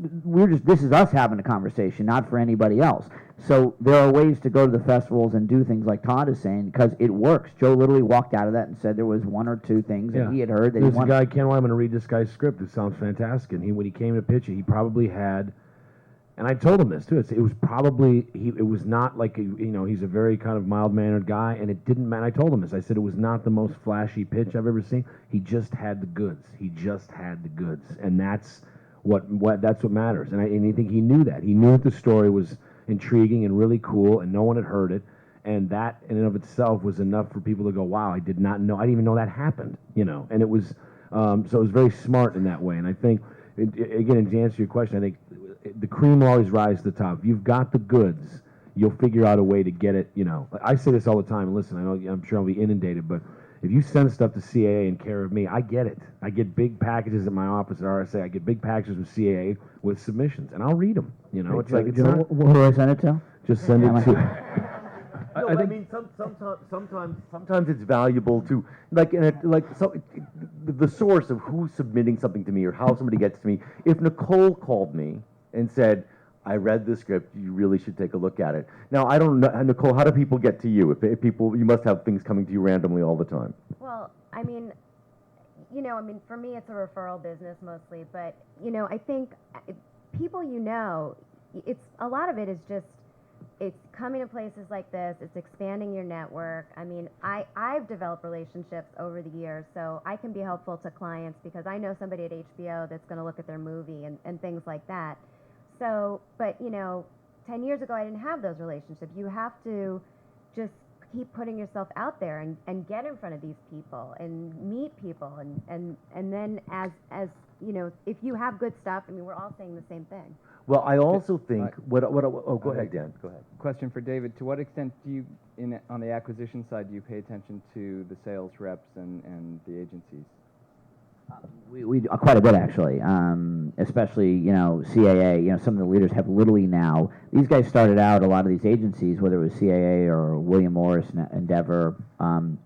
This is us having a conversation, not for anybody else. So there are ways to go to the festivals and do things like Todd is saying because it works. Joe literally walked out of that and said there was 1 or 2 things that he had heard that There's a guy, Ken, I'm going to read this guy's script. It sounds fantastic. And when he came to pitch it, he probably had, and I told him this too, it was probably, it was not like, he's a very kind of mild-mannered guy, and it didn't matter. I told him this. I said it was not the most flashy pitch I've ever seen. He just had the goods. And that's what matters. And I think he knew that. He knew that the story was intriguing and really cool, and no one had heard it. And that, in and of itself, was enough for people to go, wow, I didn't even know that happened, And it was, so it was very smart in that way. And I think, again, to answer your question, I think the cream will always rise to the top. If you've got the goods, you'll figure out a way to get it, I say this all the time, and listen, I'm sure I'll be inundated, but if you send stuff to CAA in care of me, I get it. I get big packages at my office at RSA. I get big packages with CAA with submissions, and I'll read them. It's like, who do I send it to? Just send it to No, I I think mean, sometimes it's valuable to the source of who's submitting something to me or how somebody gets to me. If Nicole called me and said, "I read the script. You really should take a look at it." Now, I don't know, Nicole. How do people get to you? If people, you must have things coming to you randomly all the time. Well, I mean, for me, it's a referral business mostly, but, I think people, it's a lot of it is just, it's coming to places like this, it's expanding your network. I mean, I've developed relationships over the years, so I can be helpful to clients because I know somebody at HBO that's going to look at their movie and things like that. So, but, 10 years ago, I didn't have those relationships. You have to just keep putting yourself out there and get in front of these people and meet people and then as if you have good stuff, we're all saying the same thing. Well, I also think go ahead, Dan. Go ahead. Question for David: to what extent do you, on the acquisition side, do you pay attention to the sales reps and the agencies? We do quite a bit actually, especially CAA. Some of the leaders have literally now. These guys started out, a lot of these agencies, whether it was CAA or William Morris Endeavor,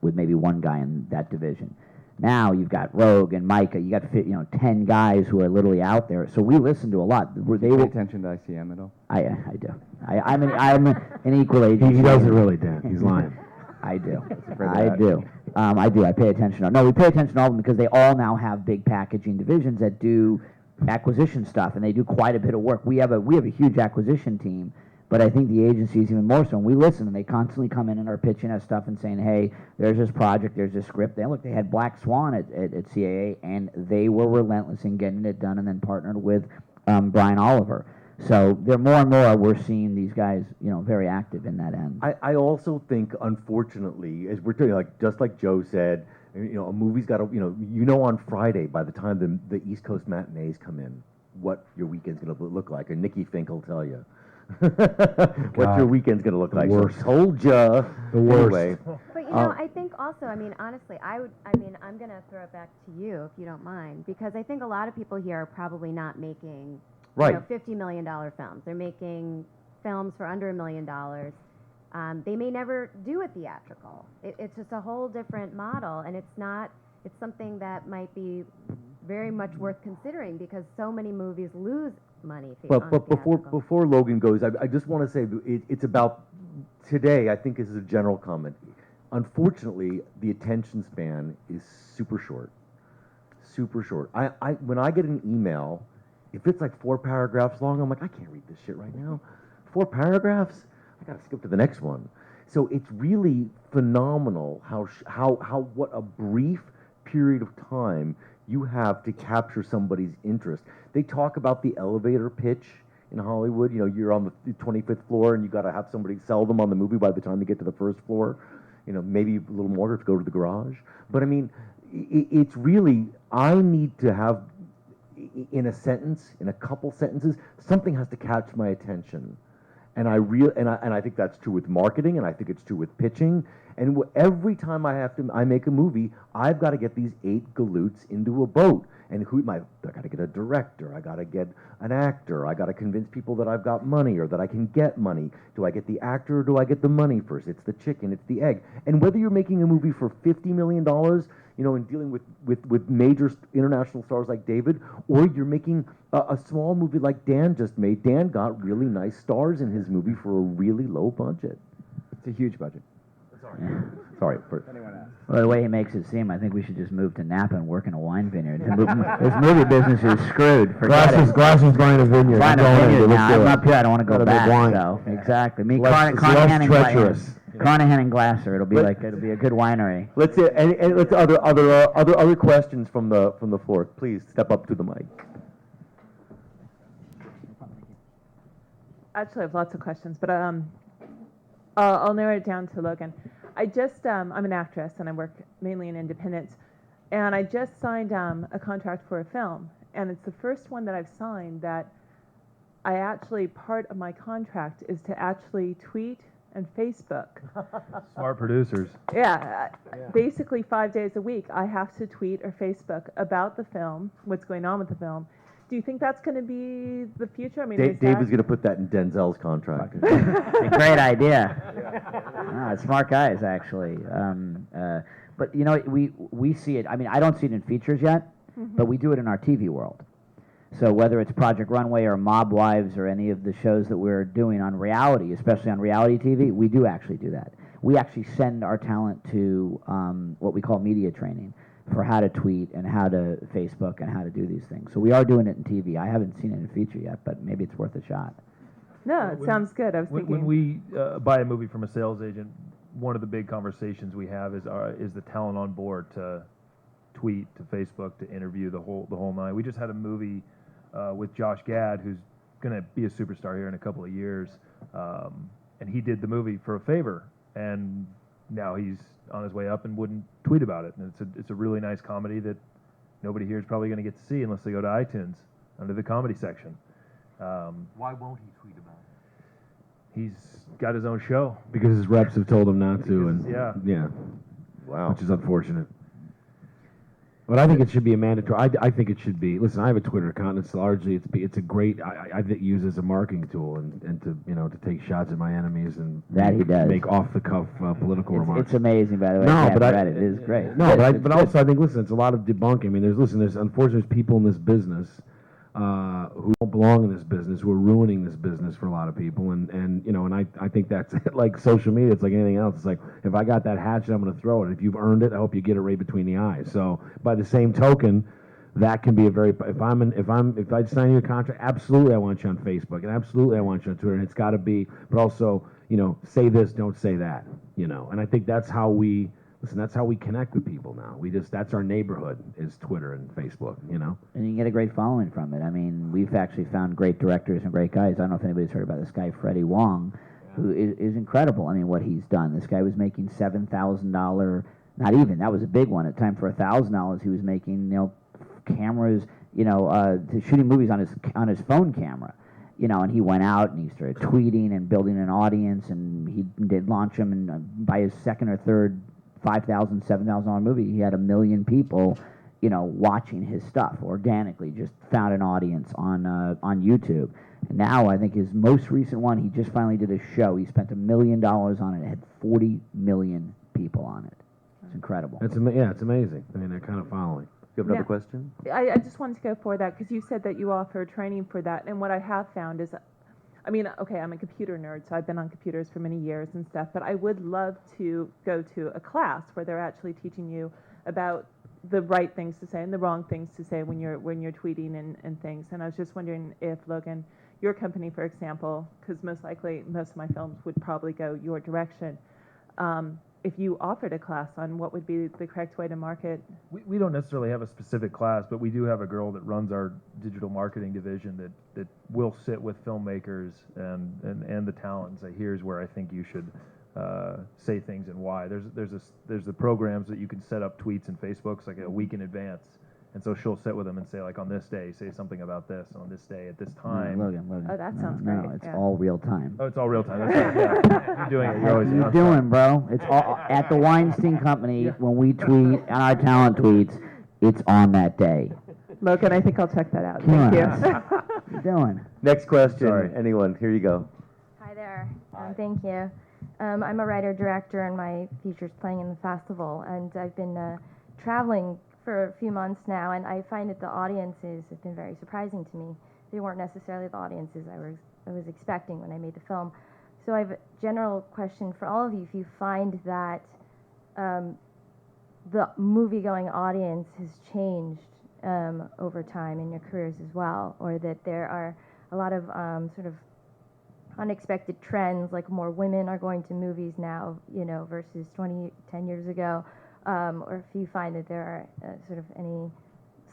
with maybe one guy in that division. Now you've got Rogue and Micah. You got 10 guys who are literally out there. So we listen to a lot. Do you pay attention to ICM at all? I do. I'm an equal agency. He doesn't really, Dan. He's lying. I do. I do. I do. I pay attention. No, we pay attention to all of them because they all now have big packaging divisions that do acquisition stuff, and they do quite a bit of work. We have a huge acquisition team, but I think the agencies even more so. And we listen, and they constantly come in and are pitching us stuff and saying, "Hey, there's this project, there's this script." They had Black Swan at CAA, and they were relentless in getting it done, and then partnered with Brian Oliver. So they're more and more we're seeing these guys, very active in that end. I also think, unfortunately, as we're doing, just like Joe said, a movie's got to, on Friday, by the time the East Coast matinees come in, what your weekend's going to look like. And Nikki Fink will tell you what your weekend's going to look like. Worst. So told ya. The worst. Anyway, But I think also, honestly, I'm going to throw it back to you if you don't mind, because I think a lot of people here are probably not making $50 million films. They're making films for under $1 million. They may never do a theatrical. It's just a whole different model, and it's something that might be very much worth considering because so many movies lose money. But before Logan goes, I just want to say it's about today. I think this is a general comment. Unfortunately, the attention span is super short. Super short. When I get an email, if it's like 4 paragraphs long, I'm like, I can't read this shit right now. 4 paragraphs? I gotta skip to the next one. So it's really phenomenal what a brief period of time you have to capture somebody's interest. They talk about the elevator pitch in Hollywood. You're on the 25th floor and you got to have somebody sell them on the movie by the time you get to the first floor. Maybe a little more if you go to the garage. But it's really, I need to have, in a sentence, in a couple sentences, something has to catch my attention. And I think that's true with marketing, and I think it's true with pitching. And every time I make a movie, I've got to get these 8 galoots into a boat. And I got to get a director, I got to get an actor, I got to convince people that I've got money or that I can get money. Do I get the actor or do I get the money first? It's the chicken, it's the egg. And whether you're making a movie for $50 million, and dealing with major international stars like David, or you're making a small movie like Dan just made. Dan got really nice stars in his movie for a really low budget. It's a huge budget. Sorry. Well, the way he makes it seem, I think we should just move to Napa and work in a wine vineyard. This movie business is screwed. Glasses going to vineyard. Buying a vineyard now. I'm up here. I don't want to go back. Wine. So exactly. Me, Less treacherous. Carnahan and Glasser. It'll be a good winery. Let's see. And let's other questions from the floor. Please step up to the mic. Actually, I have lots of questions, but I'll narrow it down to Logan. I'm an actress and I work mainly in independents, and I just signed a contract for a film, and it's the first one that I've signed that part of my contract is to actually tweet and Facebook. Smart producers. Yeah, basically 5 days a week I have to tweet or Facebook about the film, what's going on with the film. Do you think that's going to be the future? I mean, David's going to put that in Denzel's contract. It's a great idea. Smart guys, actually. But you know, we see it. I mean, I don't see it in features yet, but we do it in our TV world. So whether it's Project Runway or Mob Wives or any of the shows that we're doing on reality, especially on reality TV, we do actually do that. We actually send our talent to what we call media training for how to tweet and how to Facebook and how to do these things. So we are doing it in TV. I haven't seen it in feature yet, but maybe it's worth a shot. No, it sounds good. I was thinking. When we buy a movie from a sales agent, one of the big conversations we have is the talent on board to tweet, to Facebook, to interview the whole nine. We just had a movie with Josh Gad, who's going to be a superstar here in a couple of years, and he did the movie for a favor, and now he's on his way up and wouldn't tweet about it. And it's a really nice comedy that nobody here is probably going to get to see unless they go to iTunes under the comedy section. Why won't he tweet about it? He's got his own show. Because his reps have told him not to, and yeah. Wow. Which is unfortunate. But I think it should be a mandatory. I think it should be. Listen, I have a Twitter account. And it's largely it's a great. I use it as a marketing tool and to to take shots at my enemies and That he does. make off the cuff political remarks. It's amazing, by the way. No, I haven't but read it. It is great. No, It's but good. also I think it's a lot of debunking. I mean, there's unfortunately people in this business who don't belong in this business, who are ruining this business for a lot of people, and I think that's it. Like social media, it's like anything else. It's like if I got that hatchet, I'm going to throw it. If you've earned it, I hope you get it right between the eyes. So by the same token, that can be a very if I sign you a contract, absolutely I want you on Facebook, and absolutely I want you on Twitter, and it's got to be, but also say this, don't say that, and I think that's how we. Listen, that's how we connect with people now. That's our neighborhood is Twitter and Facebook, And you can get a great following from it. I mean, we've actually found great directors and great guys. I don't know if anybody's heard about this guy, Freddie Wong, who is incredible. I mean, what he's done. This guy was making $7,000, not even, that was a big one. At the time for $1,000, he was making, cameras, to shooting movies on his phone camera. And he went out and he started tweeting and building an audience, and he did launch them, and by his second or third $5,000, $7,000 movie, he had 1 million people, watching his stuff organically. Just found an audience on YouTube. And now I think his most recent one, he just finally did a show. He spent $1 million on it. It had 40 million people on it. It's incredible. it's amazing. I mean, that kind of following. You have another question? I just wanted to go for that because you said that you offer training for that. And what I have found is, I mean, okay, I'm a computer nerd, so I've been on computers for many years and stuff, but I would love to go to a class where they're actually teaching you about the right things to say and the wrong things to say when you're tweeting and things. And I was just wondering if, Logan, your company, for example, because most likely most of my films would probably go your direction, if you offered a class on what would be the correct way to market. We don't necessarily have a specific class, but we do have a girl that runs our digital marketing division that will sit with filmmakers and the talent and say, here's where I think you should say things and why. There's the programs that you can set up tweets and Facebooks like a week in advance. And so she'll sit with them and say, like, on this day, say something about this, on this day, at this time. Logan. Oh, that sounds No, great. it's Yeah. all real time. Oh, it's all real time. That's right. Yeah. You're doing it. You're always What are you doing, bro? It's all at the Weinstein Company. When we tweet on our talent tweets, it's on that day. Logan, I think I'll check that out. Come Thank on. you. What are you doing? Next question. Sorry. Anyone? Here you go. Hi there. Thank you. I'm a writer-director, and my feature's playing in the festival. And I've been traveling for a few months now, and I find that the audiences have been very surprising to me. They weren't necessarily the audiences I was expecting when I made the film. So I have a general question for all of you. If you find that the movie-going audience has changed over time in your careers as well, or that there are a lot of sort of unexpected trends, like more women are going to movies now, versus 10 years ago, or if you find that there are sort of any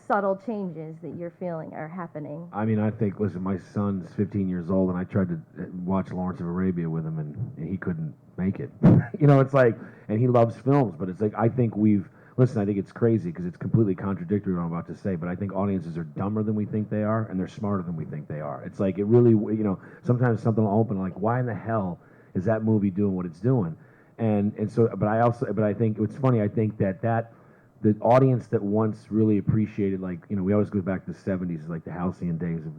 subtle changes that you're feeling are happening. I mean, I think, listen, my son's 15 years old, and I tried to watch Lawrence of Arabia with him, and he couldn't make it. It's like, and he loves films, but it's like, I think I think it's crazy because it's completely contradictory to what I'm about to say, but I think audiences are dumber than we think they are, and they're smarter than we think they are. It's like, it really, sometimes something will open, like, why in the hell is that movie doing what it's doing? And so, but I think it's funny. I think that the audience that once really appreciated, like, we always go back to the 70s, like the halcyon days of,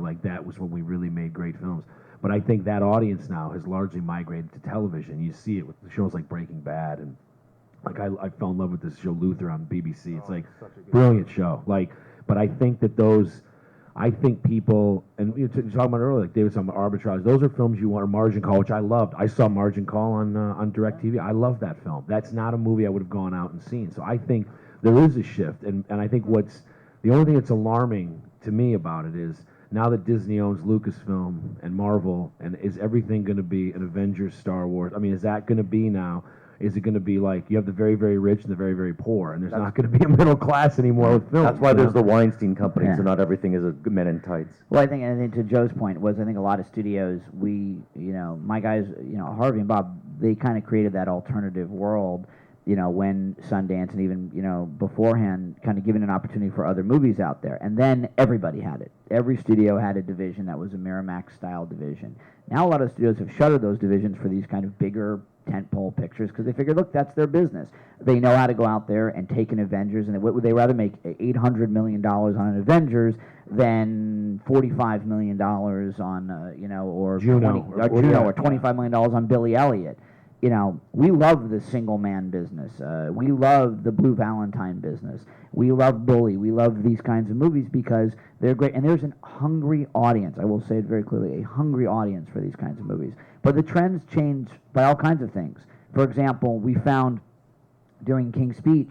like that was when we really made great films. But I think that audience now has largely migrated to television. You see it with shows like Breaking Bad, and like I fell in love with this show Luther on BBC. It's like brilliant show. Like, but I think that I think people, and you were talking about earlier, like David talking about arbitrage. Those are films you want. Or Margin Call, which I loved. I saw Margin Call on DirecTV. I love that film. That's not a movie I would have gone out and seen. So I think there is a shift, and I think the only thing that's alarming to me about it is now that Disney owns Lucasfilm and Marvel, and is everything going to be an Avengers, Star Wars? I mean, is that going to be now? Is it going to be like you have the very, very rich and the very, very poor, and there's not going to be a middle class anymore with films? That's why there's the Weinstein Company, Yeah. so not everything is a Men in Tights. Well, I think to Joe's point was, I think a lot of studios, my guys, Harvey and Bob, they kind of created that alternative world, when Sundance and even, beforehand, kind of giving an opportunity for other movies out there. And then everybody had it. Every studio had a division that was a Miramax-style division. Now a lot of studios have shuttered those divisions for these kind of bigger tentpole pictures because they figure, look, that's their business. They know how to go out there and take an Avengers, and would they rather make $800 million on an Avengers than $45 million on, or Juno, or $25 million on Billy Elliot. We love the single man business. We love the Blue Valentine business. We love Bully. We love these kinds of movies because they're great. And there's a hungry audience. I will say it very clearly, a hungry audience for these kinds of movies. But the trends change by all kinds of things. For example, we found during King's Speech,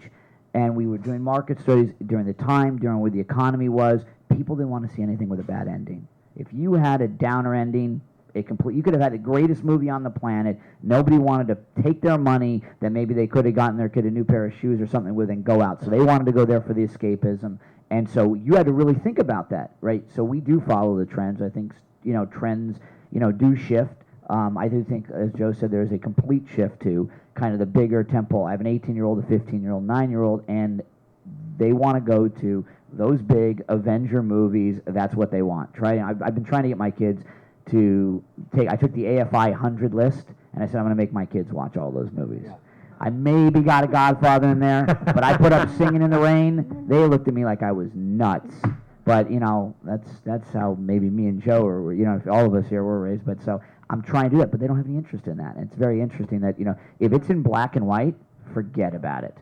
and we were doing market studies during the time, during where the economy was, people didn't want to see anything with a bad ending. If you had a downer ending, you could have had the greatest movie on the planet. Nobody wanted to take their money that maybe they could have gotten their kid a new pair of shoes or something with and go out. So they wanted to go there for the escapism. And so you had to really think about that, right? So we do follow the trends. I think, trends, do shift. I do think, as Joe said, there's a complete shift to kind of the bigger tempo. I have an 18-year-old, a 15-year-old, 9-year-old, and they want to go to those big Avenger movies. That's what they want. I've been trying to get my kids to I took the AFI 100 list, and I said I'm going to make my kids watch all those movies. Yeah. I maybe got a Godfather in there, but I put up Singing in the Rain. They looked at me like I was nuts. But, that's how maybe me and Joe, or, if all of us here were raised. But so I'm trying to do that, but they don't have any interest in that. And it's very interesting that, if it's in black and white, forget about it.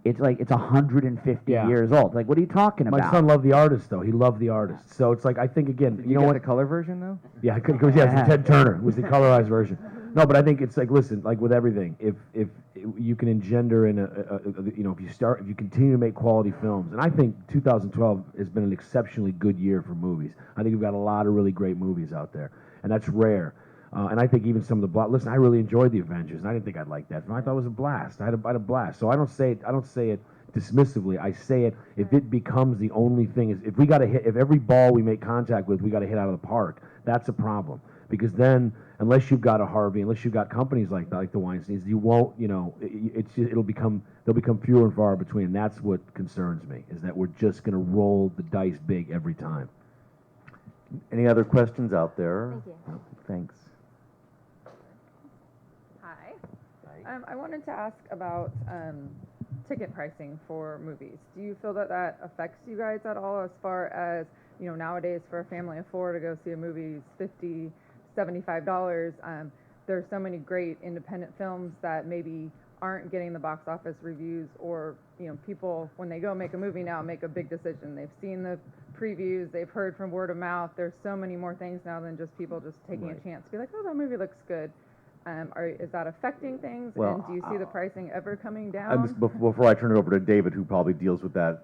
It's like it's 150 years old. Like, what are you talking about? My son loved the artist, though. He loved the artist. So it's like, I think, again, you know what? The color version, though? Yeah, because it's Ted Turner. It was the colorized version. No, but I think it's like, listen, like with everything, if you can engender in if you continue to make quality films, and I think 2012 has been an exceptionally good year for movies. I think we've got a lot of really great movies out there, and that's rare. And I think even some of the listen, I really enjoyed the Avengers, and I didn't think I'd like that film. I thought it was a blast. I had a blast. So I don't say it dismissively. I say it if it becomes the only thing. If we got to hit, if every ball we make contact with, we got to hit out of the park. That's a problem, because then unless you've got a Harvey, unless you've got companies like that, like the Weinsteins, you won't. They'll become fewer and far between. And that's what concerns me, is that we're just going to roll the dice big every time. Any other questions out there? Thank you. Thanks. Hi. I wanted to ask about ticket pricing for movies. Do you feel that affects you guys at all, as far as, nowadays for a family of four to go see a movie is $50, $75. There's so many great independent films that maybe aren't getting the box office reviews, or, people, when they go make a movie now, make a big decision. They've seen the previews, they've heard from word of mouth. There's so many more things now than just people just taking a chance to be like, oh, that movie looks good. Is that affecting things? Well, and do you see the pricing ever coming down? Before I turn it over to David, who probably deals with that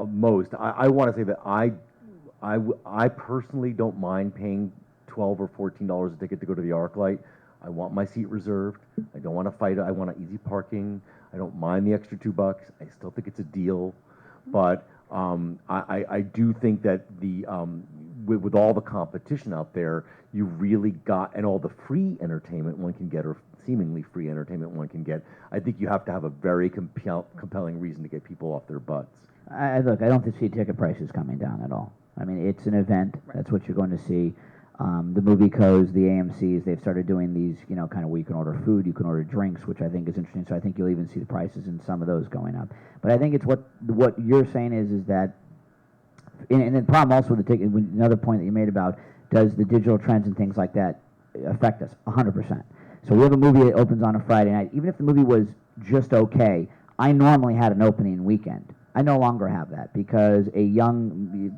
most, I want to say that I personally don't mind paying $12 or $14 a ticket to go to the ArcLight. I want my seat reserved. I don't want to fight it. I want easy parking. I don't mind the extra $2. I still think it's a deal, but I do think that with all the competition out there, you really got, and all the free entertainment one can get, or seemingly free entertainment one can get, I think you have to have a very compelling reason to get people off their butts. Look, I don't see ticket prices coming down at all. I mean, it's an event. Right. That's what you're going to see. The movie co's, the AMC's, they've started doing these, you know, kind of where you can order food, you can order drinks, which I think is interesting. So I think you'll even see the prices in some of those going up. But I think it's what you're saying is that, and the problem also with the ticket, another point that you made about does the digital trends and things like that affect us? 100%. So we have a movie that opens on a Friday night. Even if the movie was just okay, I normally had an opening weekend. I no longer have that because a young,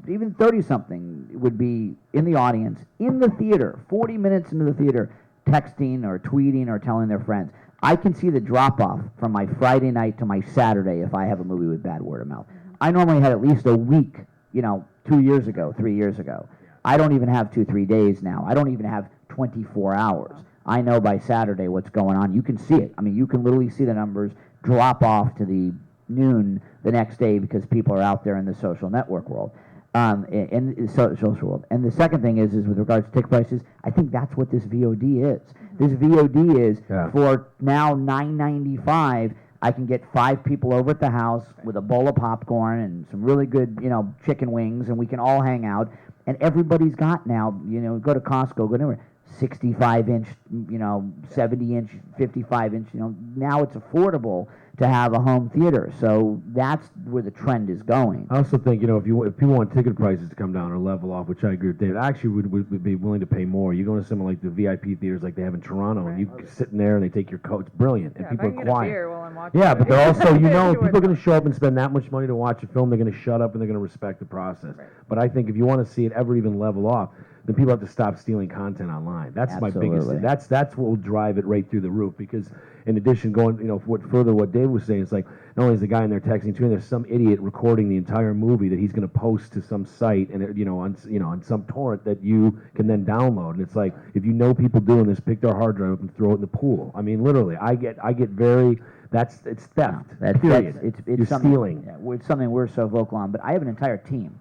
even 30-something would be in the audience, in the theater, 40 minutes into the theater, texting or tweeting or telling their friends. I can see the drop-off from my Friday night to my Saturday if I have a movie with bad word of mouth. I normally had at least a week, you know, 2 years ago, 3 years ago. I don't even have 2-3 days now. I don't even have 24 hours. I know by Saturday what's going on. You can see it. I mean, you can literally see the numbers drop off to the noon the next day because people are out there in the social network world, social world. And the second thing is with regards to ticket prices, I think that's what this VOD is. This VOD is for now $9.95. I can get 5 people over at the house with a bowl of popcorn and some really good, you know, chicken wings, and we can all hang out. And everybody's got now, you know, go to Costco, go anywhere, 65-inch, you know, 70-inch, 55-inch. You know, now it's affordable to have a home theater. So that's where the trend is going. I also think, you know, if people want ticket prices to come down or level off, which I agree with David, I actually would be willing to pay more. You go to something like the VIP theaters like they have in Toronto, and you sit in there and they take your coat. It's brilliant, and people are quiet. Yeah, but they're also, you know, people are going to show up and spend that much money to watch a film. They're going to shut up and they're going to respect the process. Right. But I think if you want to see it ever even level off, then people have to stop stealing content online. That's my biggest thing. That's what will drive it right through the roof. Because in addition, going, you know, what Dave was saying, it's like not only is the guy in there texting to, and there's some idiot recording the entire movie that he's going to post to some site and on some torrent that you can then download. And it's like, if you know people doing this, pick their hard drive up and throw it in the pool. I mean, literally, I get very. It's theft. Period. You're stealing. Yeah, it's something we're so vocal on. But I have an entire team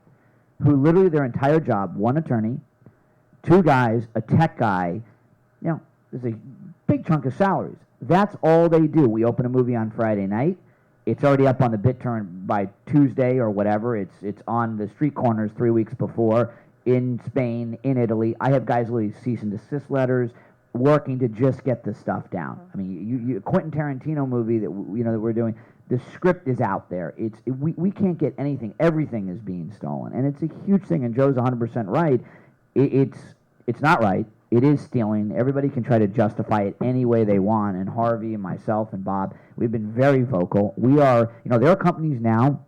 who literally their entire job, one attorney, 2 guys, a tech guy, you know, there's a big chunk of salaries. That's all they do. We open a movie on Friday night. It's already up on the BitTorrent by Tuesday or whatever. It's on the street corners 3 weeks before in Spain, in Italy. I have guys literally cease and desist letters working to just get the stuff down. I mean, you Quentin Tarantino movie that that we're doing. The script is out there. We can't get anything. Everything is being stolen, and it's a huge thing. And Joe's 100% right. It's not right. It is stealing. Everybody can try to justify it any way they want. And Harvey and myself and Bob, we've been very vocal. We are, there are companies now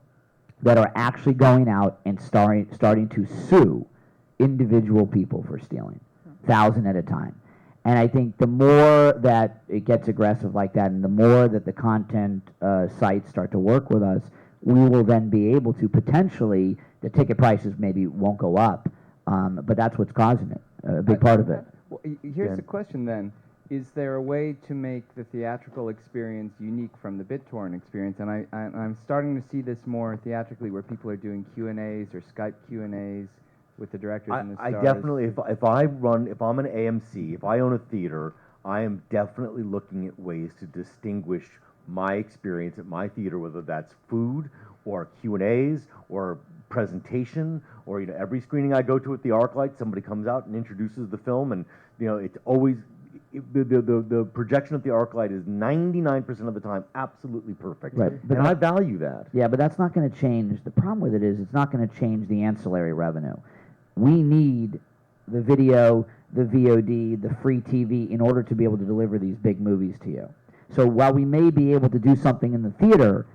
that are actually going out and starting to sue individual people for stealing, 1,000 at a time. And I think the more that it gets aggressive like that, and the more that the content sites start to work with us, we will then be able to potentially, the ticket prices maybe won't go up, but that's what's causing it, a big part of it. Well, here's the question then. Is there a way to make the theatrical experience unique from the BitTorrent experience? And I'm starting to see this more theatrically where people are doing Q&As or Skype Q&As with the directors and the stars. I definitely, if I'm an AMC, if I own a theater, I am definitely looking at ways to distinguish my experience at my theater, whether that's food or Q&As or presentation, or every screening I go to at the ArcLight, somebody comes out and introduces the film, and it's always the projection at the ArcLight is 99% of the time absolutely perfect. Right, and I value that. Yeah, but that's not going to change. The problem with it is it's not going to change the ancillary revenue. We need the video, the VOD, the free TV in order to be able to deliver these big movies to you. So while we may be able to do something in the theater,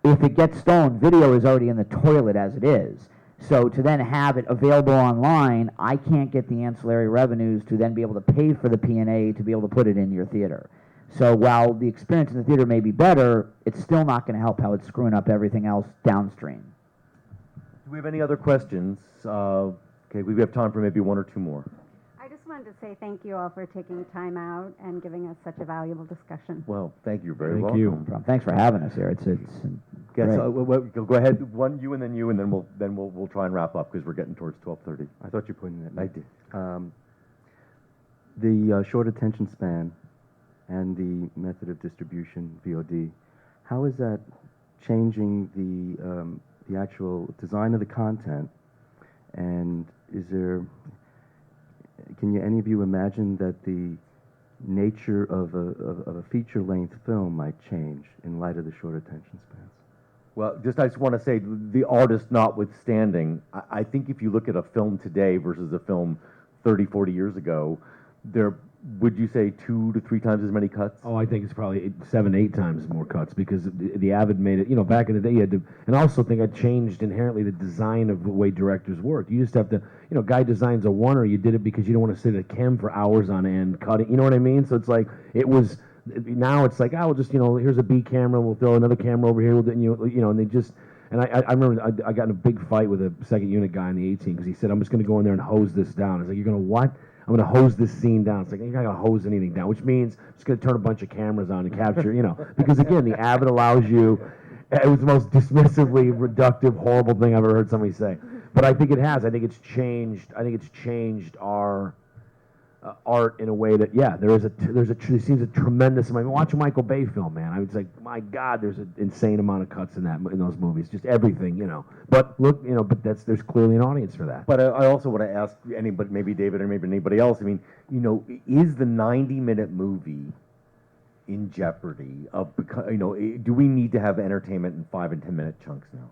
if it gets stolen, video is already in the toilet as it is. So to then have it available online, I can't get the ancillary revenues to then be able to pay for the P&A to be able to put it in your theater. So while the experience in the theater may be better, it's still not going to help how it's screwing up everything else downstream. Do we have any other questions? Okay, we have time for maybe 1 or 2 more. I just wanted to say thank you all for taking time out and giving us such a valuable discussion. Well, thank you very much. Thank you. Thanks for having us here. It's Yes, go ahead. One you and then you, and then we'll try and wrap up because we're getting towards 12:30. I thought you pointed at me. I did. The short attention span and the method of distribution, VOD, how is that changing the actual design of the content? And is there can you any of you imagine that the nature of a feature-length film might change in light of the short attention spans? Well, I just want to say, the artist notwithstanding, I think if you look at a film today versus a film 30, 40 years ago, would you say 2 to 3 times as many cuts? Oh, I think it's probably 7, 8 times more cuts because the Avid made it. You know, back in the day, you had to, and I also think it changed inherently the design of the way directors work. You just have to, you know, guy designs a oneer, you did it because you don't want to sit at a chem for hours on end cutting. You know what I mean? So it's like it was. Now it's like, oh, we'll just, you know, here's a B camera, we'll throw another camera over here, we'll do, you know, and they just. And I remember I got in a big fight with a second unit guy in the 18 because he said, I'm just going to go in there and hose this down. I was like, you're going to what? I'm going to hose this scene down. It's like, you're not going to hose anything down, which means I'm just going to turn a bunch of cameras on and capture, you know. Because, again, the Avid allows you, it was the most dismissively reductive, horrible thing I've ever heard somebody say. But I think it has. I think it's changed our art in a way that, yeah, there seems a tremendous amount. I mean, watch a Michael Bay film, man. I was like, my God, there's an insane amount of cuts in those movies, just everything, you know. But look, you know, there's clearly an audience for that. But I also want to ask anybody, maybe David or maybe anybody else. I mean, you know, is the 90-minute movie in jeopardy of, you know, do we need to have entertainment in 5 and 10-minute chunks now?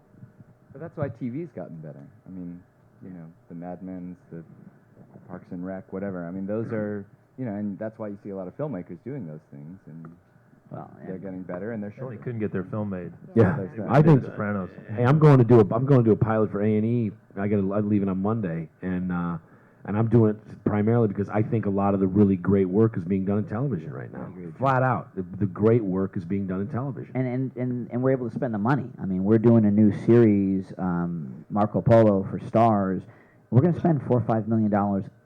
But that's why TV's gotten better. I mean, you know, the Mad Men's, the Parks and Rec, whatever. I mean, those are, you know, and that's why you see a lot of filmmakers doing those things, and they're getting better, and they're short. They couldn't get their film made. Yeah, I think. Sopranos. Hey, I'm going to do a pilot for A&E. I'm leaving on Monday, and I'm doing it primarily because I think a lot of the really great work is being done in television right now. Flat out, the great work is being done in television. And we're able to spend the money. I mean, we're doing a new series, Marco Polo for Stars. We're going to spend $4 or $5 million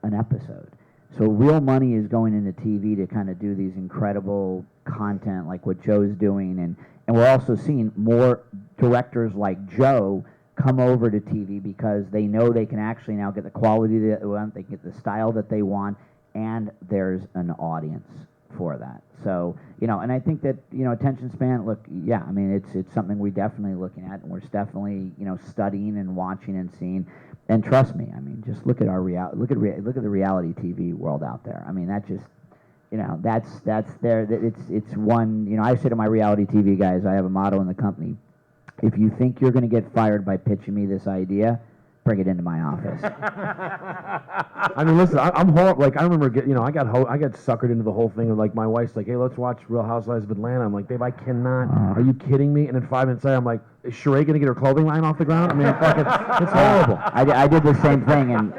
an episode. So real money is going into TV to kind of do these incredible content like what Joe's doing, and we're also seeing more directors like Joe come over to TV because they know they can actually now get the quality that they want, they can get the style that they want, and there's an audience for that. So, you know, and I think that, you know, attention span, look, yeah, I mean, it's something we're definitely looking at, and we're definitely, you know, studying and watching and seeing. And trust me, I mean, just look at our look at the reality TV world out there. I mean, that just, you know, that's there. It's one. You know, I say to my reality TV guys, I have a motto in the company: if you think you're going to get fired by pitching me this idea, bring it into my office. I mean, listen, I'm horrible. Like, I remember, I got suckered into the whole thing, and like my wife's like, "Hey, let's watch Real Housewives of Atlanta." I'm like, "Babe, I cannot. Are you kidding me?" And then 5 minutes later, I'm like, "Is Sheree gonna get her clothing line off the ground?" I mean, it's horrible. I did the same thing, and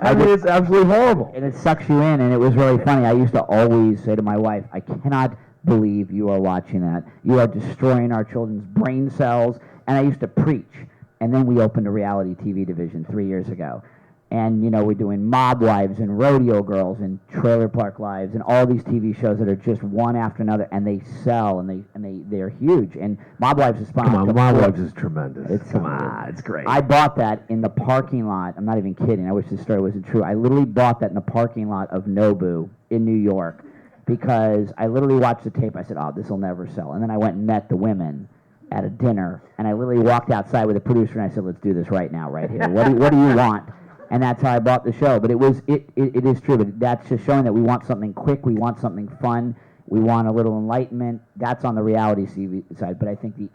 I mean, it's absolutely horrible. And it sucks you in, and it was really funny. I used to always say to my wife, "I cannot believe you are watching that. You are destroying our children's brain cells." And I used to preach. And then we opened a reality TV division 3 years ago. And, you know, we're doing Mob Wives and Rodeo Girls and Trailer Park Lives and all these TV shows that are just one after another, and they sell, and they're huge. And Mob Wives is sponsored. Come on, Mob Wives is tremendous. It's great. I bought that in the parking lot. I'm not even kidding. I wish this story wasn't true. I literally bought that in the parking lot of Nobu in New York because I literally watched the tape. I said, "Oh, this will never sell." And then I went and met the women at a dinner, and I literally walked outside with the producer, and I said, "Let's do this right now, right here. What do you want?" And that's how I bought the show. But it is true. But that's just showing that we want something quick, we want something fun, we want a little enlightenment. That's on the reality TV side. But I think the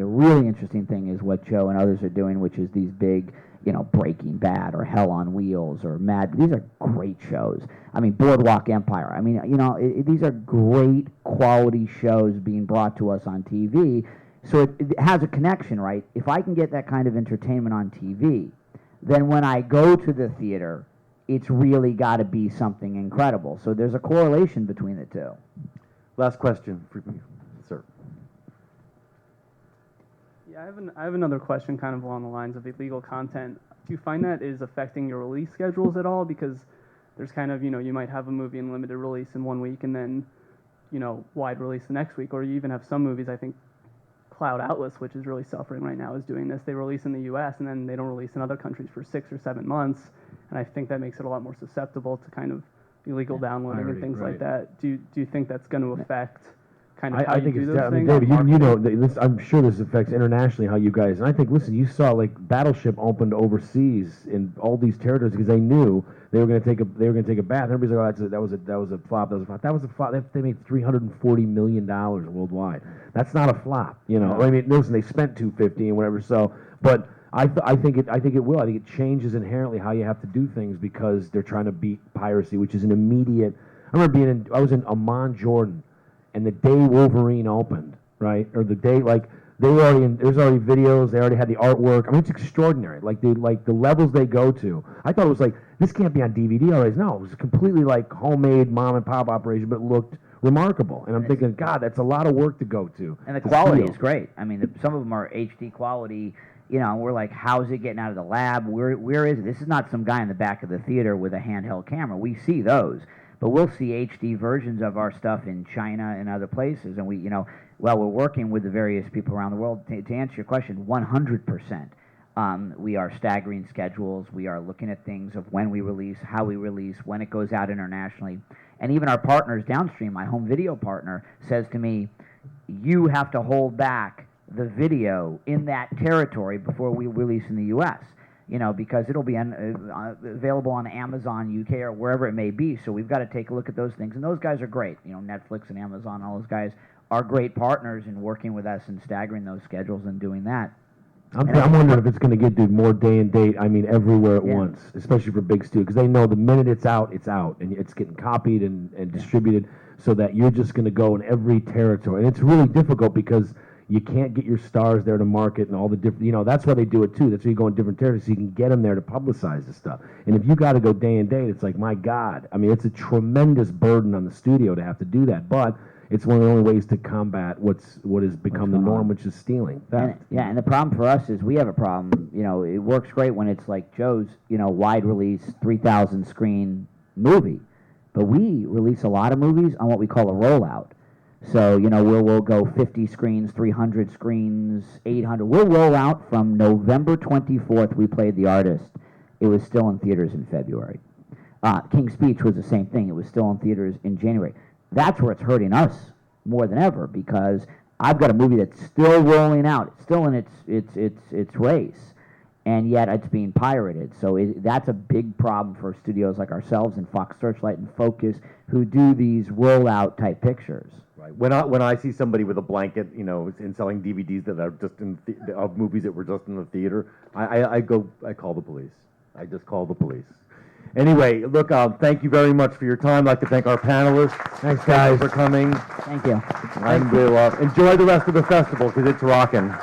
really interesting thing is what Joe and others are doing, which is these big, you know, Breaking Bad or Hell on Wheels or Mad. These are great shows. I mean, Boardwalk Empire. I mean, you know, these are great quality shows being brought to us on TV. So it has a connection, right? If I can get that kind of entertainment on TV, then when I go to the theater, it's really got to be something incredible. So there's a correlation between the two. Last question for you, sir. Yeah, I have another question kind of along the lines of illegal content. Do you find that is affecting your release schedules at all? Because there's kind of, you know, you might have a movie in limited release in 1 week and then, you know, wide release the next week. Or you even have some movies, I think, Cloud Atlas, which is really suffering right now, is doing this. They release in the U.S. and then they don't release in other countries for 6 or 7 months, and I think that makes it a lot more susceptible to kind of illegal downloading and things like that. Do you think that's going to affect kind of how I you think do it's, those I mean, things? David, you know, this, I'm sure this affects internationally how you guys, and I think, listen, you saw like Battleship opened overseas in all these territories because they knew they were going to take a bath. Everybody's like, oh, that was a flop. That was a flop. They made $340 million worldwide. That's not a flop, you know. I mean, listen, they spent $250 and whatever. So, but I think it will. I think it changes inherently how you have to do things because they're trying to beat piracy, which is an immediate. I remember I was in Amman, Jordan, and the day Wolverine opened, right, or the day they were already there's already videos. They already had the artwork. I mean, it's extraordinary. Like the levels they go to. I thought it was like this can't be on DVD already. No, it was completely like homemade mom and pop operation, but it looked remarkable. And I'm thinking, God, that's a lot of work to go to. And the quality is great. I mean, some of them are HD quality. You know, we're like, how's it getting out of the lab? Where is it? This is not some guy in the back of the theater with a handheld camera. We see those, but we'll see HD versions of our stuff in China and other places. And we, you know, we're working with the various people around the world. To answer your question, 100%. We are staggering schedules. We are looking at things of when we release, how we release, when it goes out internationally. And even our partners downstream, my home video partner, says to me, you have to hold back the video in that territory before we release in the U.S., you know, because it'll be available on Amazon, UK, or wherever it may be. So we've got to take a look at those things. And those guys are great. You know, Netflix and Amazon, all those guys are great partners in working with us and staggering those schedules and doing that. I'm wondering if it's going to get more day and date. I mean, everywhere at once, especially for big studios, because they know the minute it's out, and it's getting copied and distributed, so that you're just going to go in every territory. And it's really difficult because you can't get your stars there to market and all the different. You know, that's why they do it too. That's why you go in different territories so you can get them there to publicize the stuff. And if you got to go day and date, it's like, my God. I mean, it's a tremendous burden on the studio to have to do that, but it's one of the only ways to combat what has become the norm, which is stealing. And the problem for us is we have a problem. You know, it works great when it's like Joe's, you know, wide release, 3,000 screen movie, but we release a lot of movies on what we call a rollout. So, you know, we'll go 50 screens, 300 screens, 800. We'll roll out from November 24th. We played The Artist. It was still in theaters in February. King's Speech was the same thing. It was still in theaters in January. That's where it's hurting us more than ever because I've got a movie that's still rolling out. It's still in its race, and yet it's being pirated. So that's a big problem for studios like ourselves and Fox Searchlight and Focus who do these rollout type pictures. Right. When I see somebody with a blanket, you know, and selling DVDs that are just of movies that were just in the theater, I call the police. I just call the police. Anyway, look, thank you very much for your time. I'd like to thank our panelists. Thanks, guys, for coming. Thank you. And we'll enjoy the rest of the festival because it's rocking.